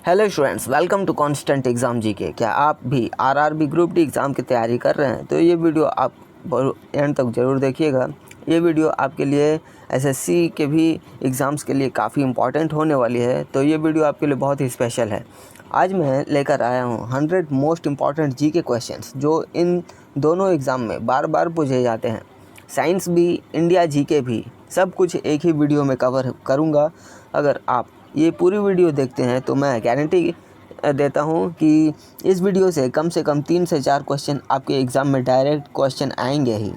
Hello students, welcome to constant exam GK. क्या आप भी आरआरबी ग्रुप डी एग्ज़ाम की तैयारी कर रहे हैं? तो ये वीडियो आप एंड तक ज़रूर देखिएगा। ये वीडियो आपके लिए एसएससी के भी एग्ज़ाम्स के लिए काफ़ी इम्पॉर्टेंट होने वाली है, तो ये वीडियो आपके लिए बहुत ही स्पेशल है। आज मैं लेकर आया हूँ 100 मोस्ट इम्पॉर्टेंट जीके क्वेश्चंस जो इन दोनों एग्ज़ाम में बार बार पूछे जाते हैं। साइंस भी, इंडिया जीके भी, सब कुछ एक ही वीडियो में कवर करूँगा। अगर आप ये पूरी वीडियो देखते हैं तो मैं गारंटी देता हूँ कि इस वीडियो से कम 3 से 4 क्वेश्चन आपके एग्ज़ाम में डायरेक्ट क्वेश्चन आएंगे ही।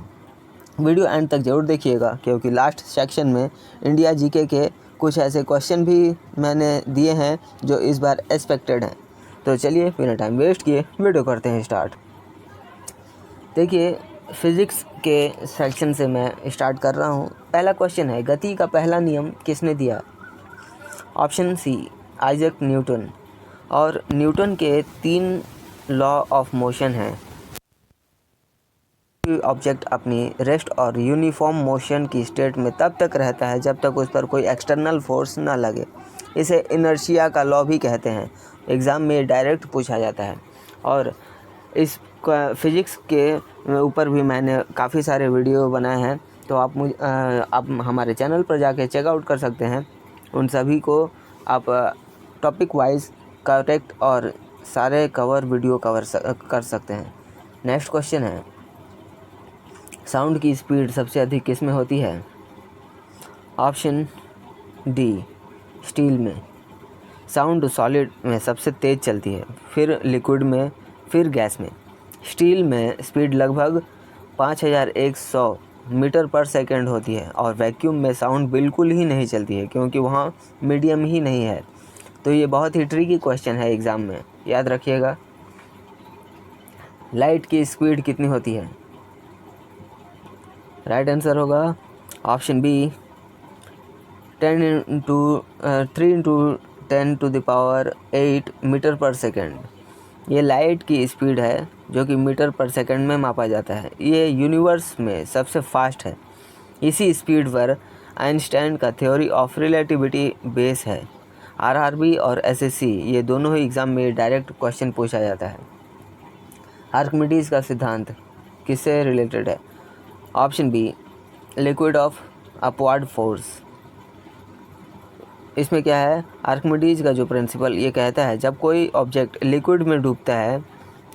वीडियो एंड तक ज़रूर देखिएगा, क्योंकि लास्ट सेक्शन में इंडिया जीके के कुछ ऐसे क्वेश्चन भी मैंने दिए हैं जो इस बार एक्सपेक्टेड हैं। तो चलिए बिना टाइम वेस्ट किए वीडियो करते हैं स्टार्ट। देखिए, फिज़िक्स के सेक्शन से मैं स्टार्ट कर रहा हूँ। पहला क्वेश्चन है, गति का पहला नियम किसने दिया? Option C, Isaac Newton. और न्यूटन के 3 लॉ ऑफ मोशन हैं। ऑब्जेक्ट अपनी रेस्ट और यूनिफॉर्म मोशन की स्टेट में तब तक रहता है जब तक उस पर कोई एक्सटर्नल फोर्स ना लगे। इसे इनर्शिया का लॉ भी कहते हैं। एग्ज़ाम में डायरेक्ट पूछा जाता है। और इस फिज़िक्स के ऊपर भी मैंने काफ़ी सारे वीडियो बनाए हैं, तो आप हमारे चैनल पर जाके चेकआउट कर सकते हैं। उन सभी को आप टॉपिक वाइज करेक्ट और सारे वीडियो कवर कर सकते हैं। नेक्स्ट क्वेश्चन है, साउंड की स्पीड सबसे अधिक किस में होती है? ऑप्शन डी, स्टील में। साउंड सॉलिड में सबसे तेज़ चलती है, फिर लिक्विड में, फिर गैस में। स्टील में स्पीड लगभग 5100 मीटर पर सेकंड होती है, और वैक्यूम में साउंड बिल्कुल ही नहीं चलती है, क्योंकि वहाँ मीडियम ही नहीं है। तो ये बहुत ही ट्रिकी क्वेश्चन है एग्ज़ाम में, याद रखिएगा। लाइट की स्पीड कितनी होती है? राइट आंसर होगा ऑप्शन बी, 3 × 10⁸ मीटर पर सेकंड। ये लाइट की स्पीड है जो कि मीटर पर सेकंड में मापा जाता है। ये यूनिवर्स में सबसे फास्ट है। इसी स्पीड पर आइंस्टाइन का थ्योरी ऑफ रिलेटिविटी बेस है। आरआरबी और एसएससी ये दोनों ही एग्ज़ाम में डायरेक्ट क्वेश्चन पूछा जाता है। आर्किमिडीज का सिद्धांत किससे रिलेटेड है? Option B, liquid of upward force. इसमें क्या है, आर्किमिडीज का जो प्रिंसिपल ये कहता है, जब कोई ऑब्जेक्ट लिक्विड में डूबता है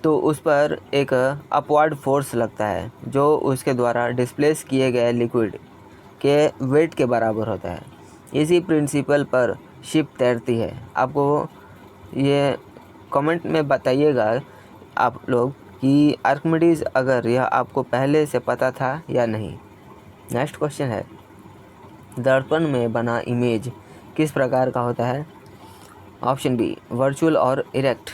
तो उस पर एक अपवर्ड फोर्स लगता है जो उसके द्वारा डिस्प्लेस किए गए लिक्विड के वेट के बराबर होता है। इसी प्रिंसिपल पर शिप तैरती है। आपको ये कमेंट में बताइएगा आप लोग कि आर्किमिडीज अगर यह आपको पहले से पता था या नहीं। नेक्स्ट क्वेश्चन है, दर्पण में बना इमेज किस प्रकार का होता है? ऑप्शन बी, वर्चुअल और इरेक्ट।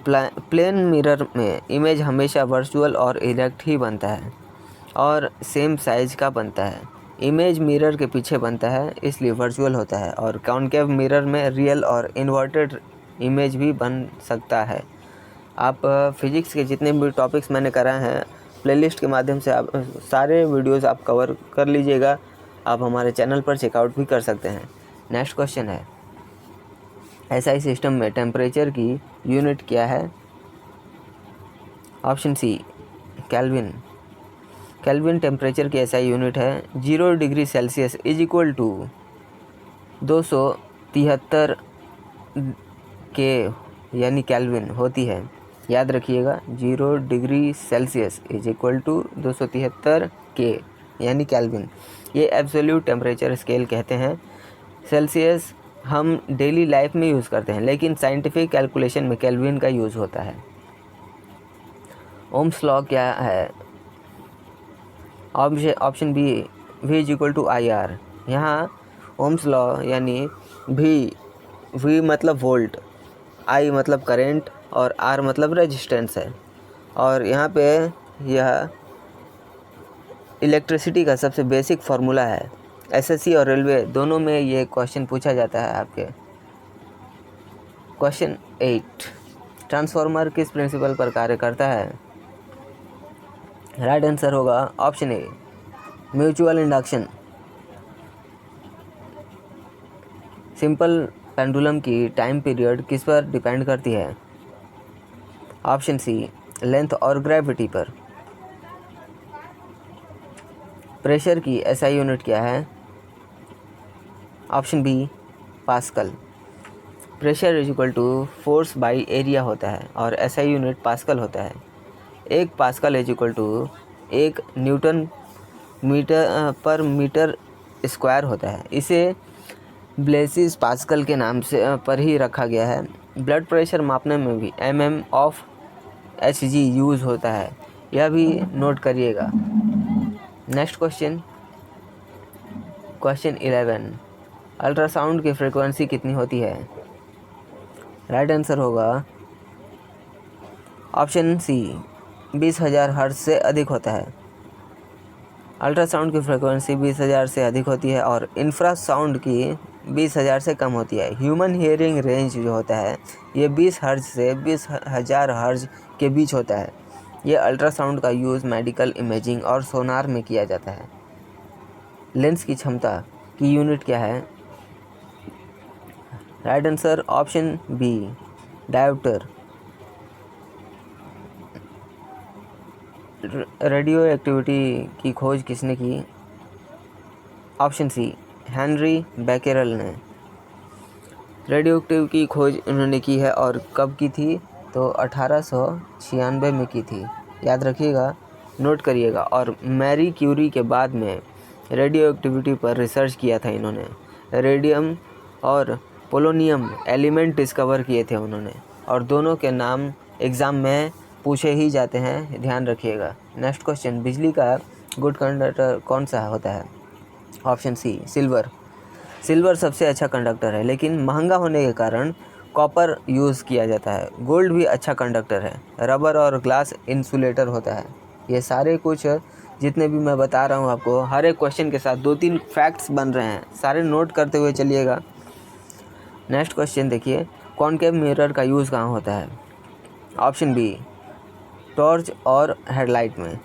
प्लेन मिरर में इमेज हमेशा वर्चुअल और इरेक्ट ही बनता है और सेम साइज का बनता है। इमेज मिरर के पीछे बनता है, इसलिए वर्चुअल होता है। और कॉन्केव मिरर में रियल और इन्वर्टेड इमेज भी बन सकता है। आप फिज़िक्स के जितने भी टॉपिक्स मैंने कराए हैं, प्लेलिस्ट के माध्यम से आप सारे वीडियोस आप कवर कर लीजिएगा। आप हमारे चैनल पर चेकआउट भी कर सकते हैं। नेक्स्ट क्वेश्चन है, एसआई सिस्टम में टेम्परेचर की यूनिट क्या है? Option C, Kelvin. Kelvin temperature की एसआई यूनिट है। 0 degree Celsius is equal to 273 K यानी केल्विन होती है। याद रखिएगा, 0 degree Celsius is equal to 273 K यानी केल्विन। ये एब्सोल्यूट टेम्परेचर स्केल कहते हैं। सेल्सियस हम डेली लाइफ में यूज़ करते हैं, लेकिन साइंटिफिक कैलकुलेशन में केल्विन का यूज़ होता है। ओम्स लॉ क्या है? Option B, V is equal to IR। यहाँ ओम्स लॉ यानी V मतलब वोल्ट, I मतलब करेंट और R मतलब रेजिस्टेंस है। और यहाँ पे यह इलेक्ट्रिसिटी का सबसे बेसिक फार्मूला है। एसएससी और रेलवे दोनों में ये क्वेश्चन पूछा जाता है आपके। क्वेश्चन 8, ट्रांसफार्मर किस प्रिंसिपल पर कार्य करता है? राइट आंसर होगा option A, mutual induction. Simple pendulum की टाइम पीरियड किस पर डिपेंड करती है? ऑप्शन सी लेंथ और ग्रेविटी पर। प्रेशर की एसआई यूनिट क्या है? Option B Pascal. Pressure is equal to force by area होता है और एसआई यूनिट पास्कल होता है। एक Pascal is equal to 1 Newton पर मीटर स्क्वायर होता है। इसे ब्लेसिस पास्कल के नाम से पर ही रखा गया है। ब्लड प्रेशर मापने में भी mm ऑफ Hg यूज़ होता है, यह भी नोट करिएगा। नेक्स्ट क्वेश्चन, क्वेश्चन 11, अल्ट्रासाउंड की फ्रीक्वेंसी कितनी होती है? राइट आंसर होगा ऑप्शन सी 20,000 हर्ट्ज से अधिक होता है। अल्ट्रासाउंड की फ्रीक्वेंसी 20,000 से अधिक होती है और इंफ्रासाउंड की 20,000 से कम होती है। ह्यूमन हियरिंग रेंज जो होता है ये 20 हर्ट्ज से 20,000 हर्ट्ज के बीच होता है। ये अल्ट्रासाउंड का यूज़ मेडिकल इमेजिंग और सोनार में किया जाता है। लेंस की क्षमता की यूनिट क्या है? Right answer option B dioptre. Radioactivity की खोज किसने की? ऑप्शन सी हेनरी बैकेरल ने। रेडियो एक्टिव की खोज उन्होंने की है और कब की थी? तो 1896 में की थी, याद रखिएगा, नोट करिएगा। और मैरी क्यूरी के बाद में रेडियो एक्टिविटी पर रिसर्च किया था इन्होंने। रेडियम और पोलोनियम एलिमेंट डिस्कवर किए थे उन्होंने और दोनों के नाम एग्ज़ाम में पूछे ही जाते हैं, ध्यान रखिएगा। नेक्स्ट क्वेश्चन, बिजली का गुड कंडक्टर कौन सा होता है? ऑप्शन सी सिल्वर। सिल्वर सबसे अच्छा कंडक्टर है, लेकिन महंगा होने के कारण कॉपर यूज़ किया जाता है। गोल्ड भी अच्छा कंडक्टर है। रबर और ग्लास इंसुलेटर होता है। ये सारे कुछ जितने भी मैं बता रहा हूँ आपको, हर एक क्वेश्चन के साथ 2-3 फैक्ट्स बन रहे हैं, सारे नोट करते हुए चलिएगा। नेक्स्ट क्वेश्चन देखिए, कॉनकेव मिरर का यूज़ कहाँ होता है? ऑप्शन बी टॉर्च और हेडलाइट में।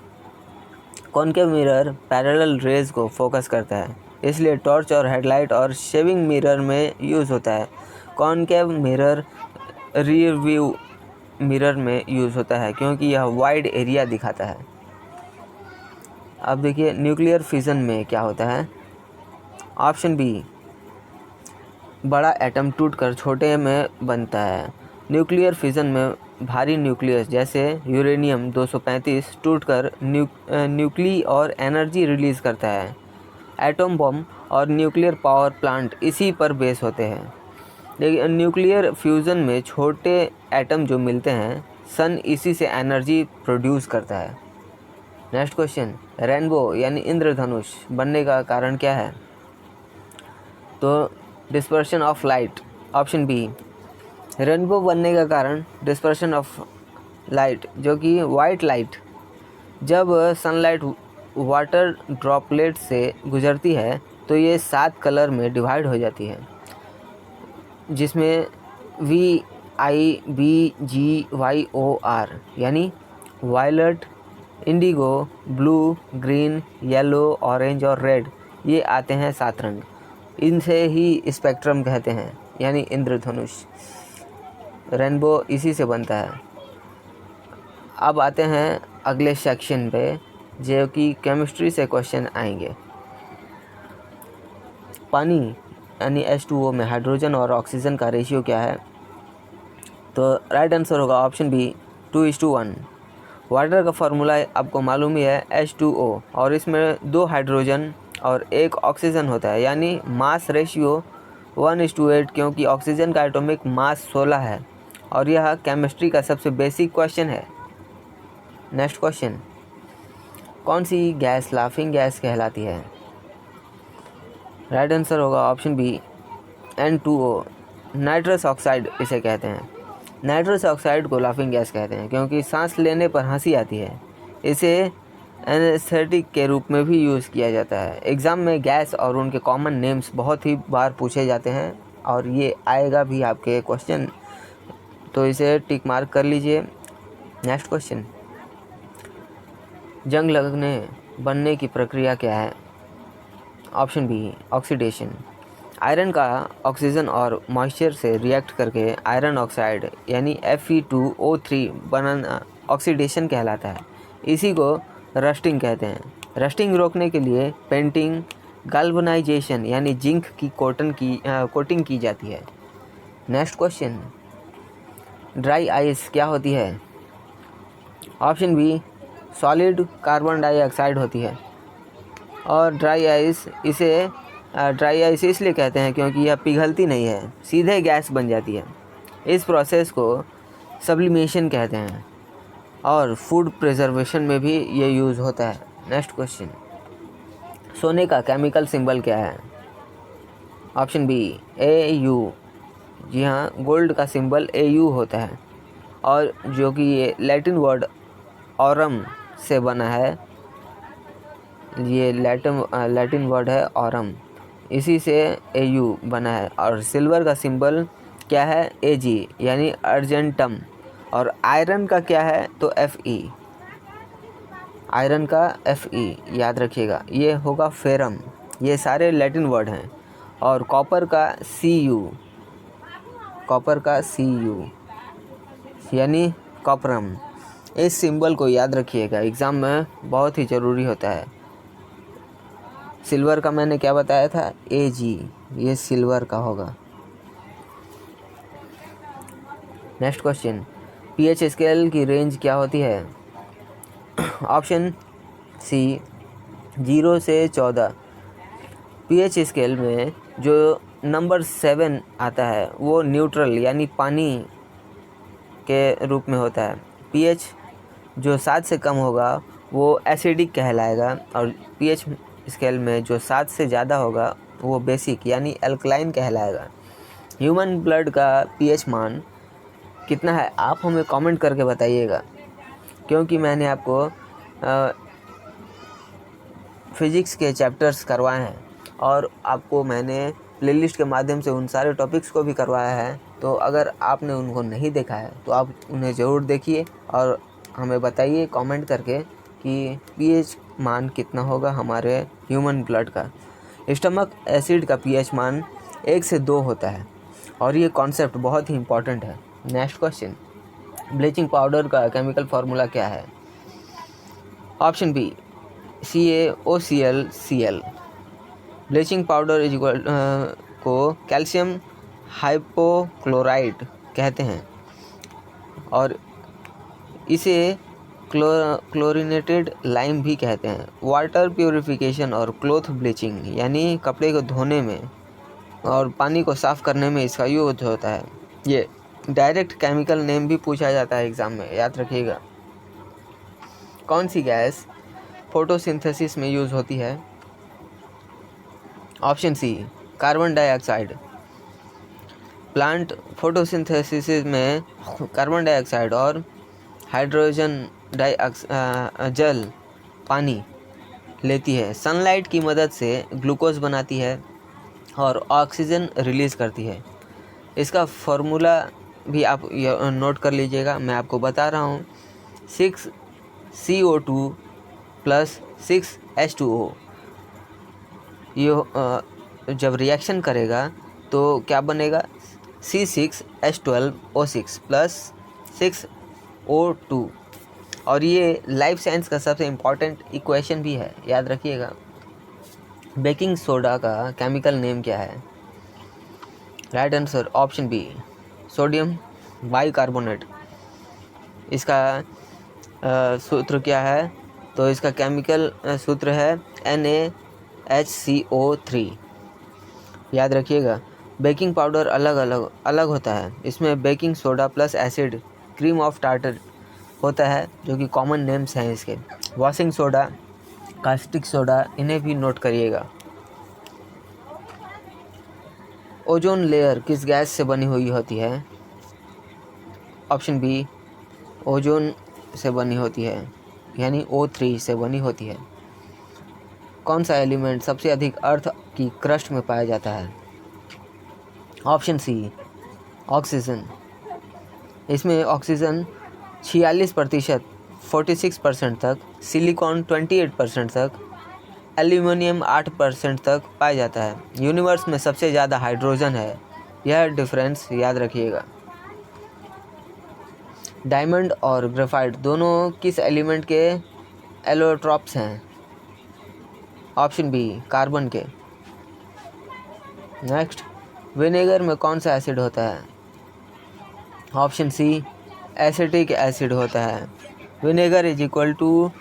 कॉनकेव मिरर पैरेलल रेज को फोकस करता है, इसलिए टॉर्च और हेडलाइट और शेविंग मिरर में यूज़ होता है। Concave mirror rear view mirror में यूज़ होता है क्योंकि यह वाइड एरिया दिखाता है। अब देखिए न्यूक्लियर फिजन में क्या होता है? ऑप्शन बी बड़ा एटम टूटकर छोटे में बनता है। न्यूक्लियर फिजन में भारी न्यूक्लियस जैसे यूरेनियम 235 टूटकर न्यूक्ली और एनर्जी रिलीज़ करता है। एटम बम और न्यूक्लियर पावर प्लांट इसी पर बेस होते हैं। लेकिन न्यूक्लियर फ्यूज़न में छोटे एटम जो मिलते हैं, सन इसी से एनर्जी प्रोड्यूस करता है। नेक्स्ट क्वेश्चन, रेनबो यानी इंद्रधनुष बनने का कारण क्या है? तो dispersion of light. Option B rainbow बनने का कारण डिस्पर्शन ऑफ लाइट, जो कि वाइट लाइट जब सनलाइट वाटर ड्रॉपलेट से गुजरती है तो ये 7 कलर में डिवाइड हो जाती है, जिसमें VIBGYOR यानी violet, Indigo, blue, green, yellow, orange और रेड, ये आते हैं 7 रंग। इनसे ही स्पेक्ट्रम कहते हैं, यानी इंद्रधनुष। रेनबो इसी से बनता है। अब आते हैं अगले सेक्शन पे, जो कि केमिस्ट्री से क्वेश्चन आएंगे। पानी यानी H2O में हाइड्रोजन और ऑक्सीजन का रेशियो क्या है? तो राइट आंसर होगा ऑप्शन बी 2:1। वाटर का फार्मूला आपको मालूम ही है, H2O, और इसमें 2 हाइड्रोजन और 1 ऑक्सीजन होता है, यानी मास रेशियो 1:8, क्योंकि ऑक्सीजन का एटॉमिक मास 16 है और यह केमिस्ट्री का सबसे बेसिक क्वेश्चन है। नेक्स्ट क्वेश्चन, कौन सी गैस लाफिंग गैस कहलाती है? राइट आंसर होगा option B N2O। Nitrous oxide इसे कहते हैं। नाइट्रस ऑक्साइड को लाफिंग गैस कहते हैं क्योंकि सांस लेने पर हंसी आती है। इसे एनेस्थेटिक के रूप में भी यूज़ किया जाता है। एग्ज़ाम में गैस और उनके कॉमन नेम्स बहुत ही बार पूछे जाते हैं और ये आएगा भी आपके क्वेश्चन, तो इसे टिक मार्क कर लीजिए। नेक्स्ट क्वेश्चन, जंग लगने बनने की प्रक्रिया क्या है? Option B oxidation. आयरन का ऑक्सीजन और मॉइस्चर से रिएक्ट करके आयरन ऑक्साइड यानी Fe2O3 बनाना ऑक्सीडेशन कहलाता है। इसी को रस्टिंग कहते हैं। रस्टिंग रोकने के लिए पेंटिंग, गाल्वनाइजेशन यानी जिंक की कोटिंग की जाती है। नेक्स्ट क्वेश्चन, ड्राई आइस क्या होती है? Option B, solid carbon dioxide होती है। और ड्राई आइस इसलिए कहते हैं क्योंकि यह पिघलती नहीं है, सीधे गैस बन जाती है। इस प्रोसेस को सब्लिमेशन कहते हैं और फूड प्रिजर्वेशन में भी ये यूज़ होता है। नेक्स्ट क्वेश्चन, सोने का केमिकल सिंबल क्या है? Option B, AU। जी हाँ, गोल्ड का सिंबल AU होता है और जो कि ये लैटिन वर्ड ऑरम से बना है। ये लैटिन वर्ड है ऑरम, इसी से AU बना है। और सिल्वर का सिंबल क्या है? AG यानी अर्जेंटम। और आयरन का क्या है? तो Fe, आयरन का Fe याद रखिएगा, ये होगा फेरम। ये सारे लैटिन वर्ड हैं। और कॉपर का Cu यानी कॉपरम। इस सिंबल को याद रखिएगा, एग्ज़ाम में बहुत ही ज़रूरी होता है। सिल्वर का मैंने क्या बताया था? AG, ये सिल्वर का होगा। नेक्स्ट क्वेश्चन, pH स्केल की रेंज क्या होती है? ऑप्शन सी, 0 से 14। pH स्केल में जो नंबर 7 आता है वो न्यूट्रल यानी पानी के रूप में होता है। pH जो 7 से कम होगा वो एसिडिक कहलाएगा। और pH स्केल में जो 7 से ज़्यादा होगा वो बेसिक यानी अल्कलाइन कहलाएगा। ह्यूमन ब्लड का pH मान कितना है? आप हमें कमेंट करके बताइएगा, क्योंकि मैंने आपको फिज़िक्स के चैप्टर्स करवाए हैं और आपको मैंने प्लेलिस्ट के माध्यम से उन सारे टॉपिक्स को भी करवाया है। तो अगर आपने उनको नहीं देखा है तो आप उन्हें ज़रूर देखिए और हमें बताइए कमेंट करके कि pH मान कितना होगा हमारे ह्यूमन ब्लड का। स्टमक एसिड का pH मान 1 से 2 होता है और ये कॉन्सेप्ट बहुत ही इम्पॉर्टेंट है। नेक्स्ट क्वेश्चन, ब्लीचिंग पाउडर का केमिकल फार्मूला क्या है? Option B, CaOClCl। Bleaching powder is equal को कैल्शियम हाइपोक्लोराइड कहते हैं और इसे क्लोरिनेटेड लाइम भी कहते हैं। वाटर प्यूरिफिकेशन और क्लॉथ ब्लीचिंग यानी कपड़े को धोने में और पानी को साफ़ करने में इसका यूज होता है। ये डायरेक्ट केमिकल नेम भी पूछा जाता है एग्ज़ाम में, याद रखिएगा। कौन सी गैस फोटोसिंथेसिस में यूज़ होती है? Option C, carbon dioxide. Plant photosynthesis में कार्बन डाइऑक्साइड और हाइड्रोजन जल पानी लेती है, सनलाइट की मदद से ग्लूकोज बनाती है और ऑक्सीजन रिलीज़ करती है। इसका फॉर्मूला भी आप नोट कर लीजिएगा, मैं आपको बता रहा हूँ। 6CO2 + 6H2O। ये जब रिएक्शन करेगा तो क्या बनेगा? C6H12O6 + 6O2। और ये लाइफ साइंस का सबसे इम्पॉर्टेंट इक्वेशन भी है, याद रखिएगा। बेकिंग सोडा का केमिकल नेम क्या है? Right answer option B, sodium bicarbonate. इसका सूत्र क्या है? तो इसका केमिकल सूत्र है NaHCO3। याद रखिएगा। बेकिंग पाउडर अलग होता है। इसमें baking soda plus acid, cream of tartar होता है, जो कि कॉमन नेम्स हैं इसके। वॉशिंग सोडा, कास्टिक सोडा, इन्हें भी नोट करिएगा। ओजोन लेयर किस गैस से बनी हुई होती है? ऑप्शन बी, ओजोन से बनी होती है यानी O3 से बनी होती है। कौन सा एलिमेंट सबसे अधिक अर्थ की क्रस्ट में पाया जाता है? Option C, oxygen. इसमें ऑक्सीजन 46%, 46% तक, सिलिकॉन 28% तक, एल्यूमिनियम 8% तक पाया जाता है। यूनिवर्स में सबसे ज़्यादा हाइड्रोजन है, यह डिफरेंस याद रखिएगा। डायमंड और ग्रेफाइट दोनों किस एलिमेंट के एलोट्रॉप्स हैं? ऑप्शन बी कार्बन के। नेक्स्ट, विनेगर में कौन सा एसिड होता है? ऑप्शन सी एसिटिक एसिड होता है। Vinegar is equal to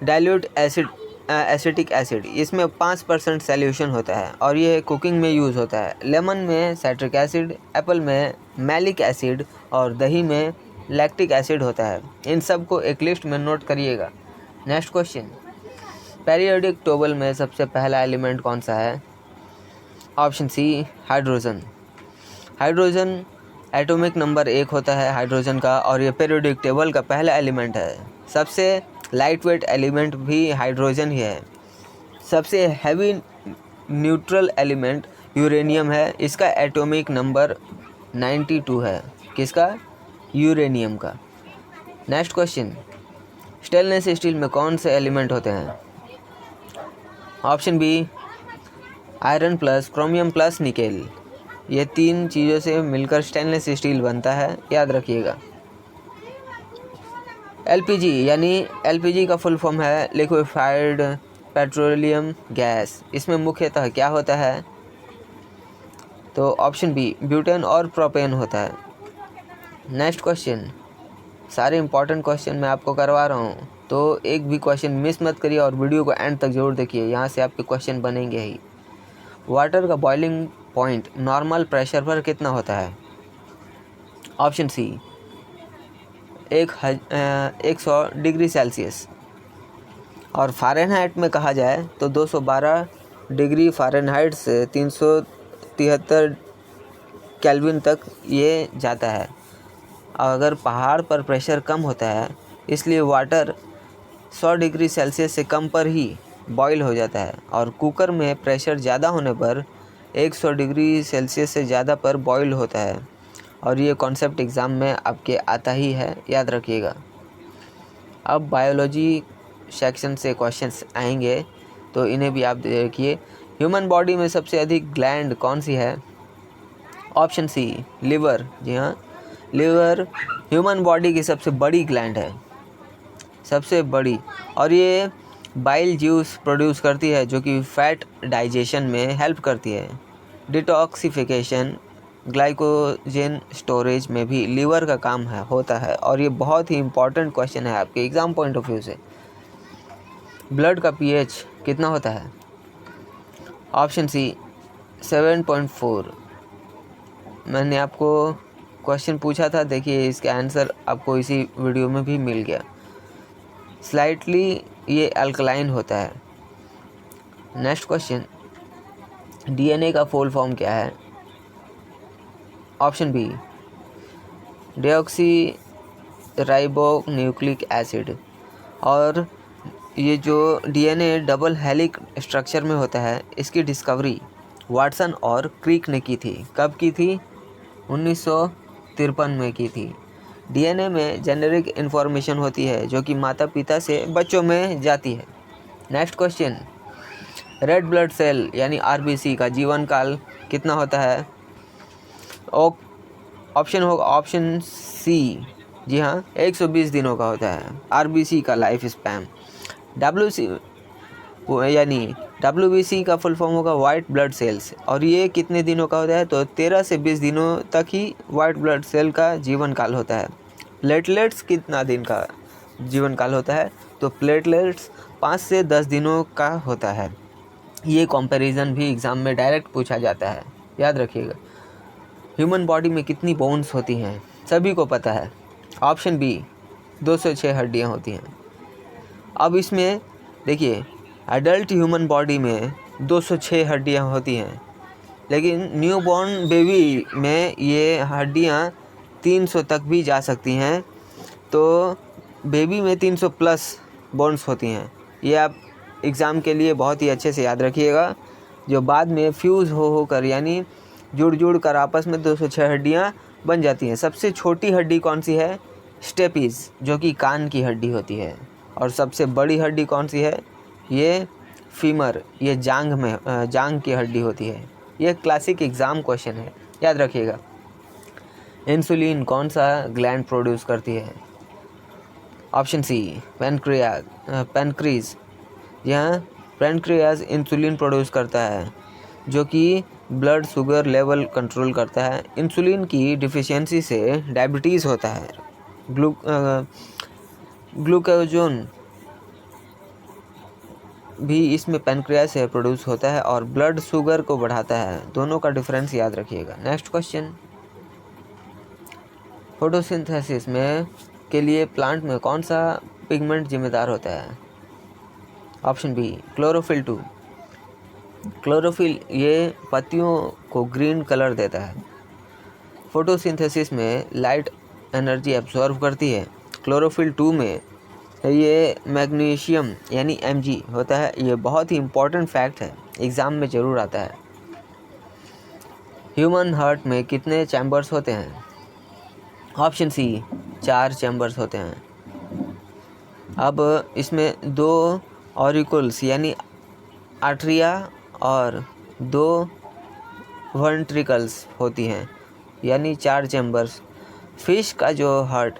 dilute acetic acid. इसमें 5% सॉल्यूशन होता है और ये कुकिंग में यूज़ होता है। लेमन में साइट्रिक एसिड, एप्पल में मैलिक एसिड और दही में लैक्टिक एसिड होता है। इन सब को एक लिस्ट में नोट करिएगा। नेक्स्ट क्वेश्चन, पीरियोडिक टेबल में सबसे पहला एलिमेंट कौन सा है? Option C hydrogen. Hydrogen atomic number 1 होता है हाइड्रोजन का और ये पीरियोडिक टेबल का पहला एलिमेंट है। सबसे लाइट वेट एलिमेंट भी हाइड्रोजन ही है। सबसे हैवी न्यूट्रल एलिमेंट यूरेनियम है। इसका एटॉमिक नंबर 92 है। किसका? यूरेनियम का। नेक्स्ट क्वेश्चन, स्टेनलेस स्टील में कौन से एलिमेंट होते हैं? Option B iron plus chromium plus nickel. ये 3 चीज़ों से मिलकर स्टेनलेस स्टील बनता है, याद रखिएगा। एलपीजी यानी एलपीजी का फुल फॉर्म है लिक्विफाइड पेट्रोलियम गैस। इसमें मुख्यतः क्या होता है? तो ऑप्शन बी ब्यूटेन और प्रोपेन होता है। नेक्स्ट क्वेश्चन, सारे इंपॉर्टेंट क्वेश्चन मैं आपको करवा रहा हूँ, तो एक भी क्वेश्चन मिस मत करिए और वीडियो को एंड तक जरूर देखिए, यहाँ से आपके क्वेश्चन बनेंगे ही। वाटर का बॉइलिंग पॉइंट नॉर्मल प्रेशर पर कितना होता है? Option C 100 degree Celsius. और फ़ारेनहाइट में कहा जाए तो 212 डिग्री फ़ारेनहाइट से 373 केल्विन तक ये जाता है। अगर पहाड़ पर प्रेशर कम होता है, इसलिए वाटर 100 डिग्री सेल्सियस से कम पर ही बॉईल हो जाता है और कुकर में प्रेशर ज़्यादा होने पर 100 डिग्री सेल्सियस से ज़्यादा पर बॉईल होता है। और ये कॉन्सेप्ट एग्ज़ाम में आपके आता ही है, याद रखिएगा। अब बायोलॉजी सेक्शन से क्वेश्चंस आएंगे, तो इन्हें भी आप देखिए। ह्यूमन बॉडी में सबसे अधिक ग्लैंड कौन सी है? ऑप्शन सी लिवर। जी हाँ, लिवर ह्यूमन बॉडी की सबसे बड़ी ग्लैंड है, सबसे बड़ी। और ये बाइल जूस प्रोड्यूस करती है जो कि फैट डाइजेशन में हेल्प करती है। डिटॉक्सिफिकेशन, ग्लाइकोजन स्टोरेज में भी लीवर का काम होता है। और ये बहुत ही इंपॉर्टेंट क्वेश्चन है आपके एग्ज़ाम पॉइंट ऑफ व्यू से। ब्लड का पीएच कितना होता है? Option C 7.4। मैंने आपको क्वेश्चन पूछा था, देखिए इसका आंसर आपको इसी वीडियो में भी मिल गया। स्लाइटली ये अल्कलाइन होता है। नेक्स्ट क्वेश्चन, डीएनए का फुल फॉर्म क्या है? Option B deoxyribonucleic acid. और ये जो डीएनए डबल हेलिक स्ट्रक्चर में होता है, इसकी डिस्कवरी वाटसन और क्रिक ने की थी। कब की थी? 1953 में की थी। डीएनए में जेनेरिक इन्फॉर्मेशन होती है जो कि माता पिता से बच्चों में जाती है। Next question, red blood cell यानी आरबीसी का जीवन काल कितना होता है? ऑप्शन होगा ऑप्शन सी। जी हाँ, 120 दिनों का होता है आरबीसी का लाइफ स्पैन। डब्ल्यूबीसी का फुल फॉर्म होगा वाइट ब्लड सेल्स। और ये कितने दिनों का होता है? तो 13 से 20 दिनों तक ही वाइट ब्लड सेल का जीवन काल होता है। प्लेटलेट्स कितना दिन का जीवन काल होता है? तो प्लेटलेट्स 5 से 10 दिनों का होता है। ये कंपैरिजन भी एग्ज़ाम में डायरेक्ट पूछा जाता है, याद रखिएगा। ह्यूमन बॉडी में कितनी बोन्स होती हैं? सभी को पता है। ऑप्शन बी 206 हड्डियाँ होती हैं। अब इसमें देखिए, एडल्ट ह्यूमन बॉडी में 206 हड्डियाँ होती हैं, लेकिन न्यूबॉर्न बेबी में ये हड्डियाँ 300 तक भी जा सकती हैं। तो बेबी में 300 प्लस बोन्स होती हैं। ये आप एग्ज़ाम के लिए बहुत ही अच्छे से याद रखिएगा, जो बाद में फ्यूज़ होकर यानी जुड़ कर आपस में 206 हड्डियाँ बन जाती हैं। सबसे छोटी हड्डी कौन सी है? स्टेपीज़, जो कि कान की हड्डी होती है। और सबसे बड़ी हड्डी कौन सी है? ये फीमर, ये जांग की हड्डी होती है। ये क्लासिक एग्ज़ाम क्वेश्चन है, याद रखिएगा। इंसुलिन कौन सा ग्लैंड प्रोड्यूस करती है? Option C pancreas. यहाँ पैनक्रियाज इंसुलिन प्रोड्यूस करता है, जो कि ब्लड शुगर लेवल कंट्रोल करता है। इंसुलिन की डिफिशियंसी से डायबिटीज़ होता है। ग्लूकागोन भी इसमें पैनक्रियाज से प्रोड्यूस होता है और ब्लड शुगर को बढ़ाता है। दोनों का डिफरेंस याद रखिएगा। नेक्स्ट क्वेश्चन, फोटोसिंथेसिस में के लिए प्लांट में कौन सा पिगमेंट जिम्मेदार होता है? Option B chlorophyll 2। क्लोरोफिल ये पत्तियों को ग्रीन कलर देता है। फोटोसिंथेसिस में लाइट एनर्जी एब्जॉर्ब करती है। क्लोरोफिल 2 में ये मैग्नीशियम यानी Mg होता है। ये बहुत ही इम्पोर्टेंट फैक्ट है, एग्ज़ाम में ज़रूर आता है। ह्यूमन हार्ट में कितने चैम्बर्स होते हैं? ऑप्शन सी 4 चैम्बर्स होते हैं। अब इसमें 2 ऑरिकल्स यानी आर्टरिया और 2 वेंट्रिकल्स होती हैं, यानी 4 चैम्बर्स। फिश का जो हार्ट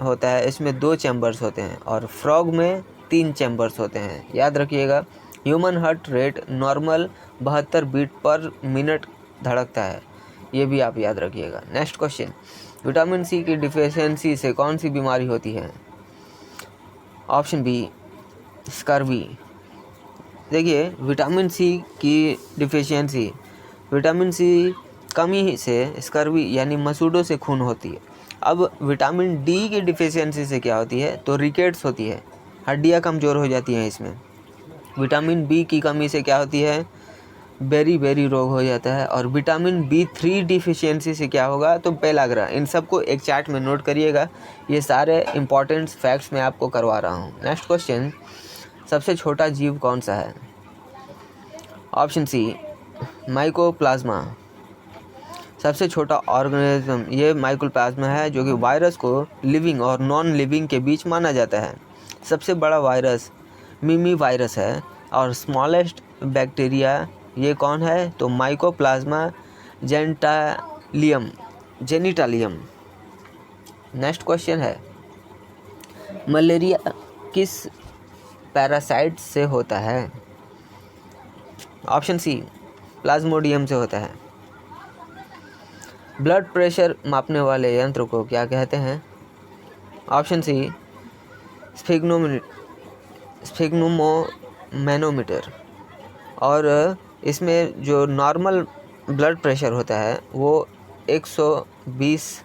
होता है इसमें 2 चैम्बर्स होते हैं और फ्रॉग में 3 चैम्बर्स होते हैं, याद रखिएगा। Human heart rate normal 72 beat per minute धड़कता है, ये भी आप याद रखिएगा। नेक्स्ट क्वेश्चन, विटामिन सी की डिफिशियंसी से कौन सी बीमारी होती है? Option B scurvy. देखिए, विटामिन सी की डिफिशियंसी, विटामिन सी कमी से स्कर्वी यानी मसूड़ों से खून होती है। अब विटामिन डी की डिफिशियंसी से क्या होती है? तो रिकेट्स होती है, हड्डियाँ कमज़ोर हो जाती हैं इसमें। विटामिन बी की कमी से क्या होती है? बेरी रोग हो जाता है। और विटामिन B3 डिफिशियंसी से क्या होगा? तो पेलाग्रा। इन सबको एक चार्ट में नोट करिएगा, ये सारे इंपॉर्टेंट फैक्ट्स मैं आपको करवा रहा हूँ। नेक्स्ट क्वेश्चन, सबसे छोटा जीव कौन सा है? Option C mycoplasma. सबसे छोटा ऑर्गेनिज्म ये माइकोप्लाज्मा है, जो कि वायरस को लिविंग और नॉन लिविंग के बीच माना जाता है। सबसे बड़ा वायरस मिमी वायरस है और स्मॉलेस्ट बैक्टीरिया ये कौन है? तो माइकोप्लाज्मा जेनिटालियम। नेक्स्ट क्वेश्चन है, मलेरिया किस पैरासाइट से होता है? ऑप्शन सी प्लाज्मोडियम से होता है। ब्लड प्रेशर मापने वाले यंत्र को क्या कहते हैं? Option C sphygmomanometer. और इसमें जो नॉर्मल ब्लड प्रेशर होता है वो 120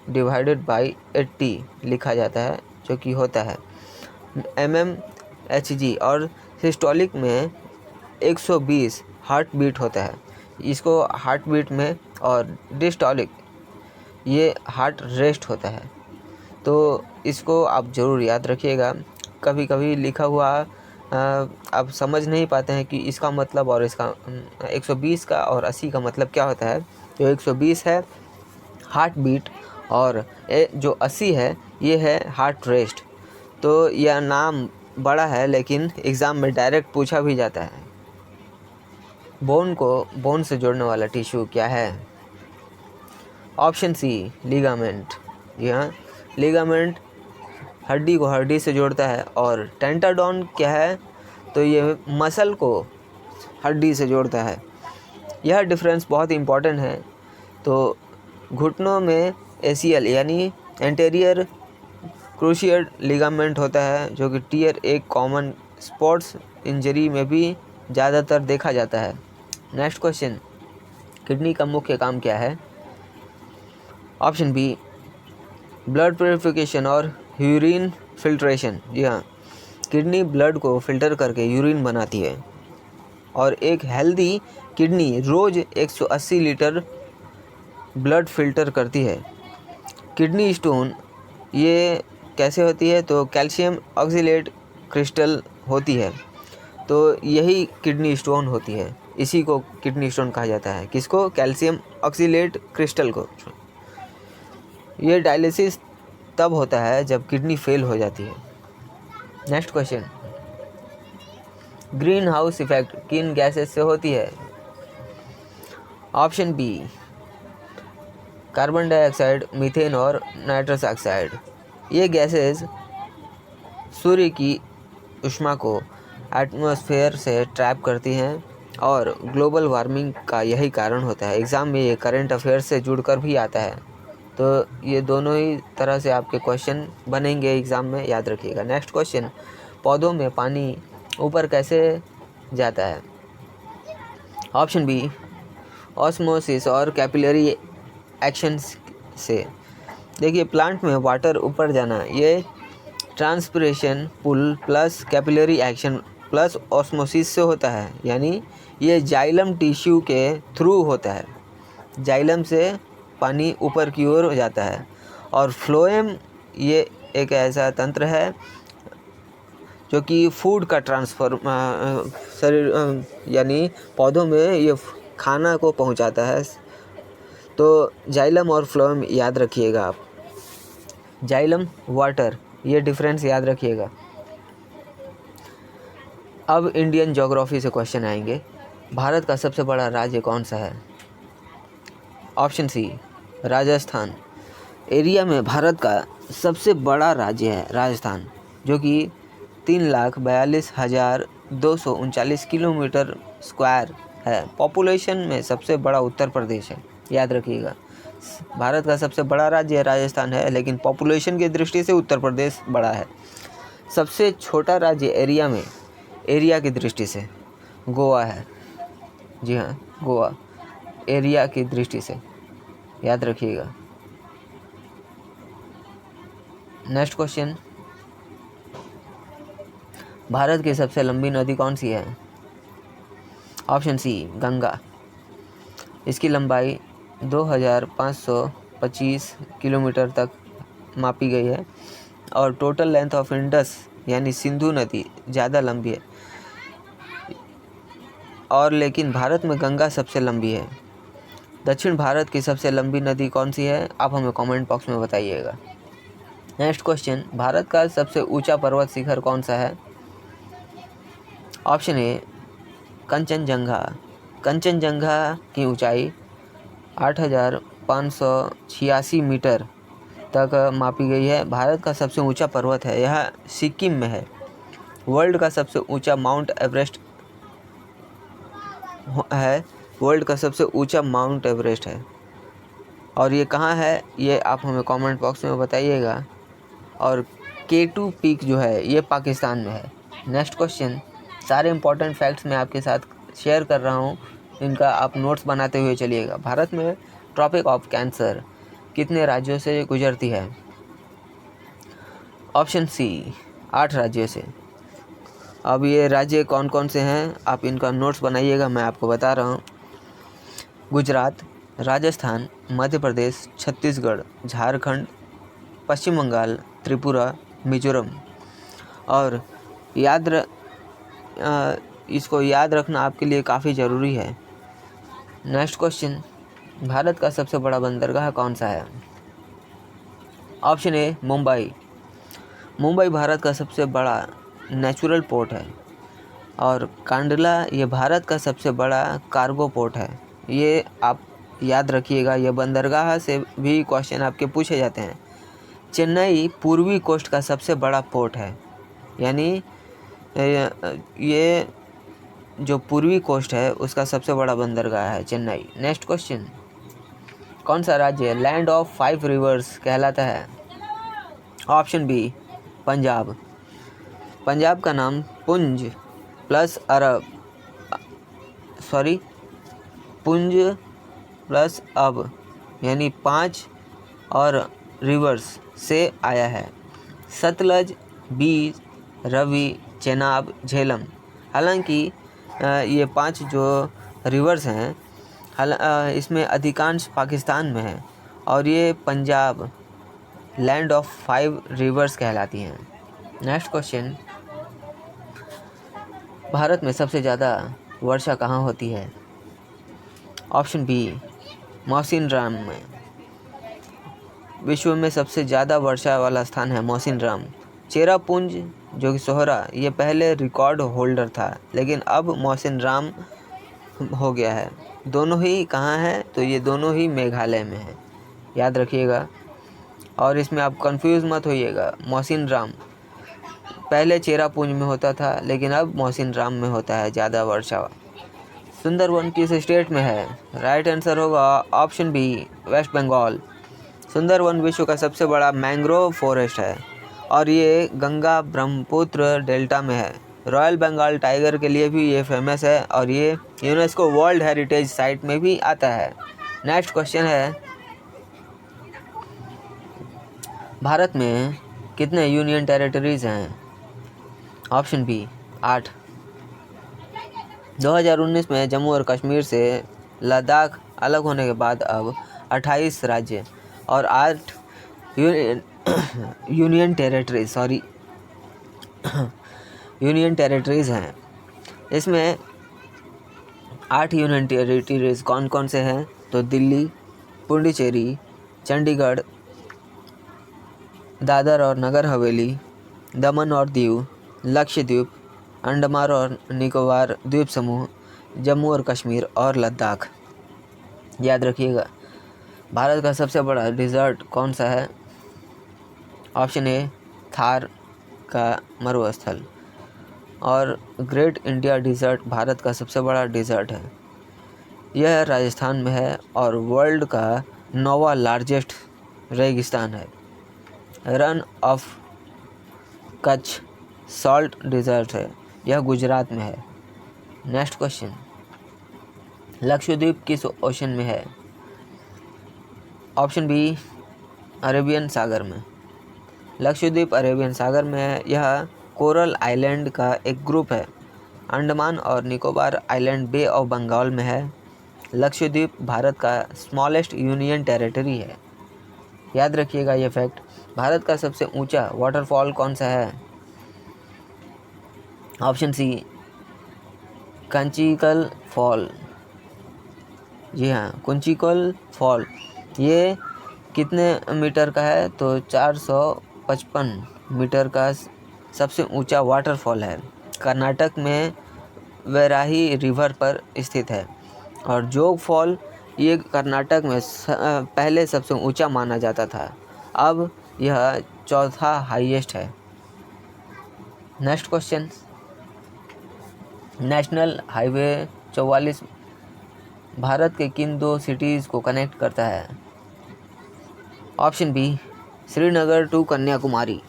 डिवाइडेड बाई 80 लिखा जाता है, जो कि होता है mmHg। और सिस्टोलिक में 120 हार्ट बीट होता है, इसको हार्ट बीट में। और डिस्टोलिक ये हार्ट रेस्ट होता है। तो इसको आप ज़रूर याद रखिएगा। कभी कभी लिखा हुआ आप समझ नहीं पाते हैं कि इसका मतलब और इसका 120 का और 80 का मतलब क्या होता है। जो 120 है हार्ट बीट और जो 80 है ये है हार्ट रेस्ट। तो यह नाम बड़ा है, लेकिन एग्ज़ाम में डायरेक्ट पूछा भी जाता है। बोन को बोन से जोड़ने वाला टिश्यू क्या है? Option C ligament. यह लिगामेंट हड्डी को हड्डी से जोड़ता है। और टेंटाडॉन क्या है? तो ये मसल को हड्डी से जोड़ता है। यह डिफरेंस बहुत इंपॉर्टेंट है। तो घुटनों में ACL यानी एंटेरियर क्रूशिएट लिगामेंट होता है, जो कि टियर 1 कॉमन स्पोर्ट्स इंजरी में भी ज़्यादातर देखा जाता है। नेक्स्ट क्वेश्चन, किडनी का मुख्य काम क्या है? ऑप्शन बी ब्लड प्योरिफिकेशन और यूरिन फिल्ट्रेशन। जी हाँ, किडनी ब्लड को फिल्टर करके यूरिन बनाती है। और एक हेल्दी किडनी रोज़ 180 लीटर ब्लड फिल्टर करती है। किडनी स्टोन ये कैसे होती है? तो कैल्शियम ऑक्सीलेट क्रिस्टल होती है, तो यही किडनी स्टोन होती है। इसी को किडनी स्टोन कहा जाता है। किसको? कैल्शियम ऑक्सीलेट क्रिस्टल को। ये डायलिसिस तब होता है जब किडनी फेल हो जाती है। Next question, greenhouse effect किन गैसेस से होती है? Option B carbon dioxide, methane और नाइट्रस ऑक्साइड। ये गैसेस सूर्य की ऊष्मा को एटमॉस्फेयर से ट्रैप करती हैं और ग्लोबल वार्मिंग का यही कारण होता है। एग्ज़ाम में ये करंट अफेयर से जुड़कर भी आता है, तो ये दोनों ही तरह से आपके क्वेश्चन बनेंगे एग्ज़ाम में, याद रखिएगा। नेक्स्ट क्वेश्चन, पौधों में पानी ऊपर कैसे जाता है? ऑप्शन बी ऑस्मोसिस और कैपिलरी एक्शन से। देखिए, प्लांट में वाटर ऊपर जाना ये transpiration pull plus capillary action plus osmosis से होता है, यानी ये जाइलम टिश्यू के थ्रू होता है। जाइलम से पानी ऊपर की ओर हो जाता है। और फ्लोएम ये एक ऐसा तंत्र है जो कि फूड का ट्रांसफर शरीर यानी पौधों में ये खाना को पहुंचाता है। तो जाइलम और फ्लोएम याद रखिएगा आप। जाइलम वाटर, ये डिफरेंस याद रखिएगा। अब इंडियन ज्योग्राफी से क्वेश्चन आएंगे। भारत का सबसे बड़ा राज्य कौन सा है? ऑप्शन सी राजस्थान। एरिया में भारत का सबसे बड़ा राज्य है राजस्थान, जो कि 3,42,239 किलोमीटर स्क्वायर है। पॉपुलेशन में सबसे बड़ा उत्तर प्रदेश है, याद रखिएगा। भारत का सबसे बड़ा राज्य राजस्थान है, लेकिन पॉपुलेशन की दृष्टि से उत्तर प्रदेश बड़ा है। सबसे छोटा राज्य एरिया में, एरिया की दृष्टि से गोवा है। जी हाँ, गोवा एरिया की दृष्टि से, याद रखिएगा। नेक्स्ट क्वेश्चन, भारत की सबसे लंबी नदी कौन सी है? Option C Ganga. इसकी लंबाई 2,525 किलोमीटर तक मापी गई है और टोटल लेंथ ऑफ इंडस यानी सिंधु नदी ज़्यादा लंबी है, और लेकिन भारत में गंगा सबसे लंबी है। दक्षिण भारत की सबसे लंबी नदी कौन सी है? आप हमें कमेंट बॉक्स में बताइएगा। नेक्स्ट क्वेश्चन, भारत का सबसे ऊंचा पर्वत शिखर कौन सा है? ऑप्शन ए कंचनजंगा। कंचनजंगा की ऊंचाई 8,586 मीटर तक मापी गई है। भारत का सबसे ऊंचा पर्वत है, यह सिक्किम में है। वर्ल्ड का सबसे ऊंचा माउंट एवरेस्ट है। वर्ल्ड का सबसे ऊंचा माउंट एवरेस्ट है, और ये कहाँ है ये आप हमें कमेंट बॉक्स में बताइएगा। और K2 पीक जो है ये पाकिस्तान में है। नेक्स्ट क्वेश्चन, सारे इंपॉर्टेंट फैक्ट्स मैं आपके साथ शेयर कर रहा हूँ, इनका आप नोट्स बनाते हुए चलिएगा। भारत में ट्रॉपिक ऑफ कैंसर कितने राज्यों से गुजरती है? ऑप्शन सी 8 राज्यों से। अब ये राज्य कौन कौन से हैं आप इनका नोट्स बनाइएगा, मैं आपको बता रहा हूँ। गुजरात, राजस्थान, मध्य प्रदेश, छत्तीसगढ़, झारखंड, पश्चिम बंगाल, त्रिपुरा, मिजोरम। और इसको याद रखना आपके लिए काफ़ी ज़रूरी है। नेक्स्ट क्वेश्चन, भारत का सबसे बड़ा बंदरगाह कौन सा है? Option A Mumbai. मुंबई भारत का सबसे बड़ा नेचुरल पोर्ट है। और कांडला ये भारत का सबसे बड़ा कार्गो पोर्ट है। ये आप याद रखिएगा, ये बंदरगाह से भी क्वेश्चन आपके पूछे जाते हैं। चेन्नई पूर्वी कोस्ट का सबसे बड़ा पोर्ट है, यानी ये जो पूर्वी कोस्ट है उसका सबसे बड़ा बंदरगाह है चेन्नई। नेक्स्ट क्वेश्चन, कौन सा राज्य लैंड ऑफ 5 रिवर्स कहलाता है? Option B Punjab. पंजाब का नाम पुंज प्लस अब यानी 5 और रिवर्स से आया है। सतलज, बीज, रवि, चेनाब, झेलम। हालांकि ये 5 जो रिवर्स हैं इसमें अधिकांश पाकिस्तान में है, और ये पंजाब लैंड ऑफ 5 रिवर्स कहलाती हैं। नेक्स्ट क्वेश्चन, भारत में सबसे ज़्यादा वर्षा कहाँ होती है? ऑप्शन बी मौसिनराम में। विश्व में सबसे ज़्यादा वर्षा वाला स्थान है मौसिनराम, चेरापूंजी जो कि सोहरा, ये पहले रिकॉर्ड होल्डर था, लेकिन अब मोहसिन राम हो गया है। दोनों ही कहाँ हैं? तो ये दोनों ही मेघालय में है, याद रखिएगा। और इसमें आप कंफ्यूज मत होइएगा। मोहसिन राम पहले चेरापूंजी में होता था, लेकिन अब मोहसिन राम में होता है ज़्यादा वर्षा। सुंदरवन किस स्टेट में है? राइट आंसर होगा ऑप्शन बी, वेस्ट बंगाल। सुंदरवन विश्व का सबसे बड़ा मैंग्रोव फॉरेस्ट है और ये गंगा ब्रह्मपुत्र डेल्टा में है। रॉयल बंगाल टाइगर के लिए भी ये फेमस है और ये यूनेस्को वर्ल्ड हेरिटेज साइट में भी आता है। नेक्स्ट क्वेश्चन है, भारत में कितने यूनियन टेरिटरीज हैं? Option B 8। 2019 में जम्मू और कश्मीर से लद्दाख अलग होने के बाद अब 28 राज्य और 8 यूनियन टेरिटरीज हैं। इसमें 8 यूनियन टेरिटरीज कौन कौन से हैं? तो दिल्ली, पुडुचेरी, चंडीगढ़, दादर और नगर हवेली, दमन और दीव, लक्षद्वीप, अंडमान और निकोबार द्वीप समूह, जम्मू और कश्मीर और लद्दाख। याद रखिएगा। भारत का सबसे बड़ा डिज़र्ट कौन सा है? ऑप्शन ए थार का मरुस्थल। और ग्रेट इंडिया डिज़र्ट भारत का सबसे बड़ा डिज़र्ट है। यह राजस्थान में है और वर्ल्ड का 9वां लार्जेस्ट रेगिस्तान है। Rann of Kutch salt desert है, यह गुजरात में है। नेक्स्ट क्वेश्चन, लक्षद्वीप किस ओशन में है? ऑप्शन बी अरेबियन सागर में। लक्षद्वीप अरेबियन सागर में है। यह कोरल आइलैंड का एक ग्रुप है। अंडमान और Nicobar island Bay of Bengal में है। लक्षद्वीप भारत का स्मॉलेस्ट यूनियन टेरिटरी है। याद रखिएगा ये फैक्ट। भारत का सबसे ऊंचा वाटरफॉल कौन सा है? ऑप्शन सी कंचिकल फॉल। जी हाँ, कुंचिकल फॉल। ये कितने मीटर का है? तो 455 मीटर का सबसे ऊंचा वाटरफॉल है। कर्नाटक में वैराही रिवर पर स्थित है। और जोग फॉल ये कर्नाटक में पहले सबसे ऊंचा माना जाता था, अब यह चौथा हाईएस्ट है। Next question, national highway 44 Bharat के किन 2 सिटीज़ को कनेक्ट करता है? Option B Srinagar to Kanyakumari.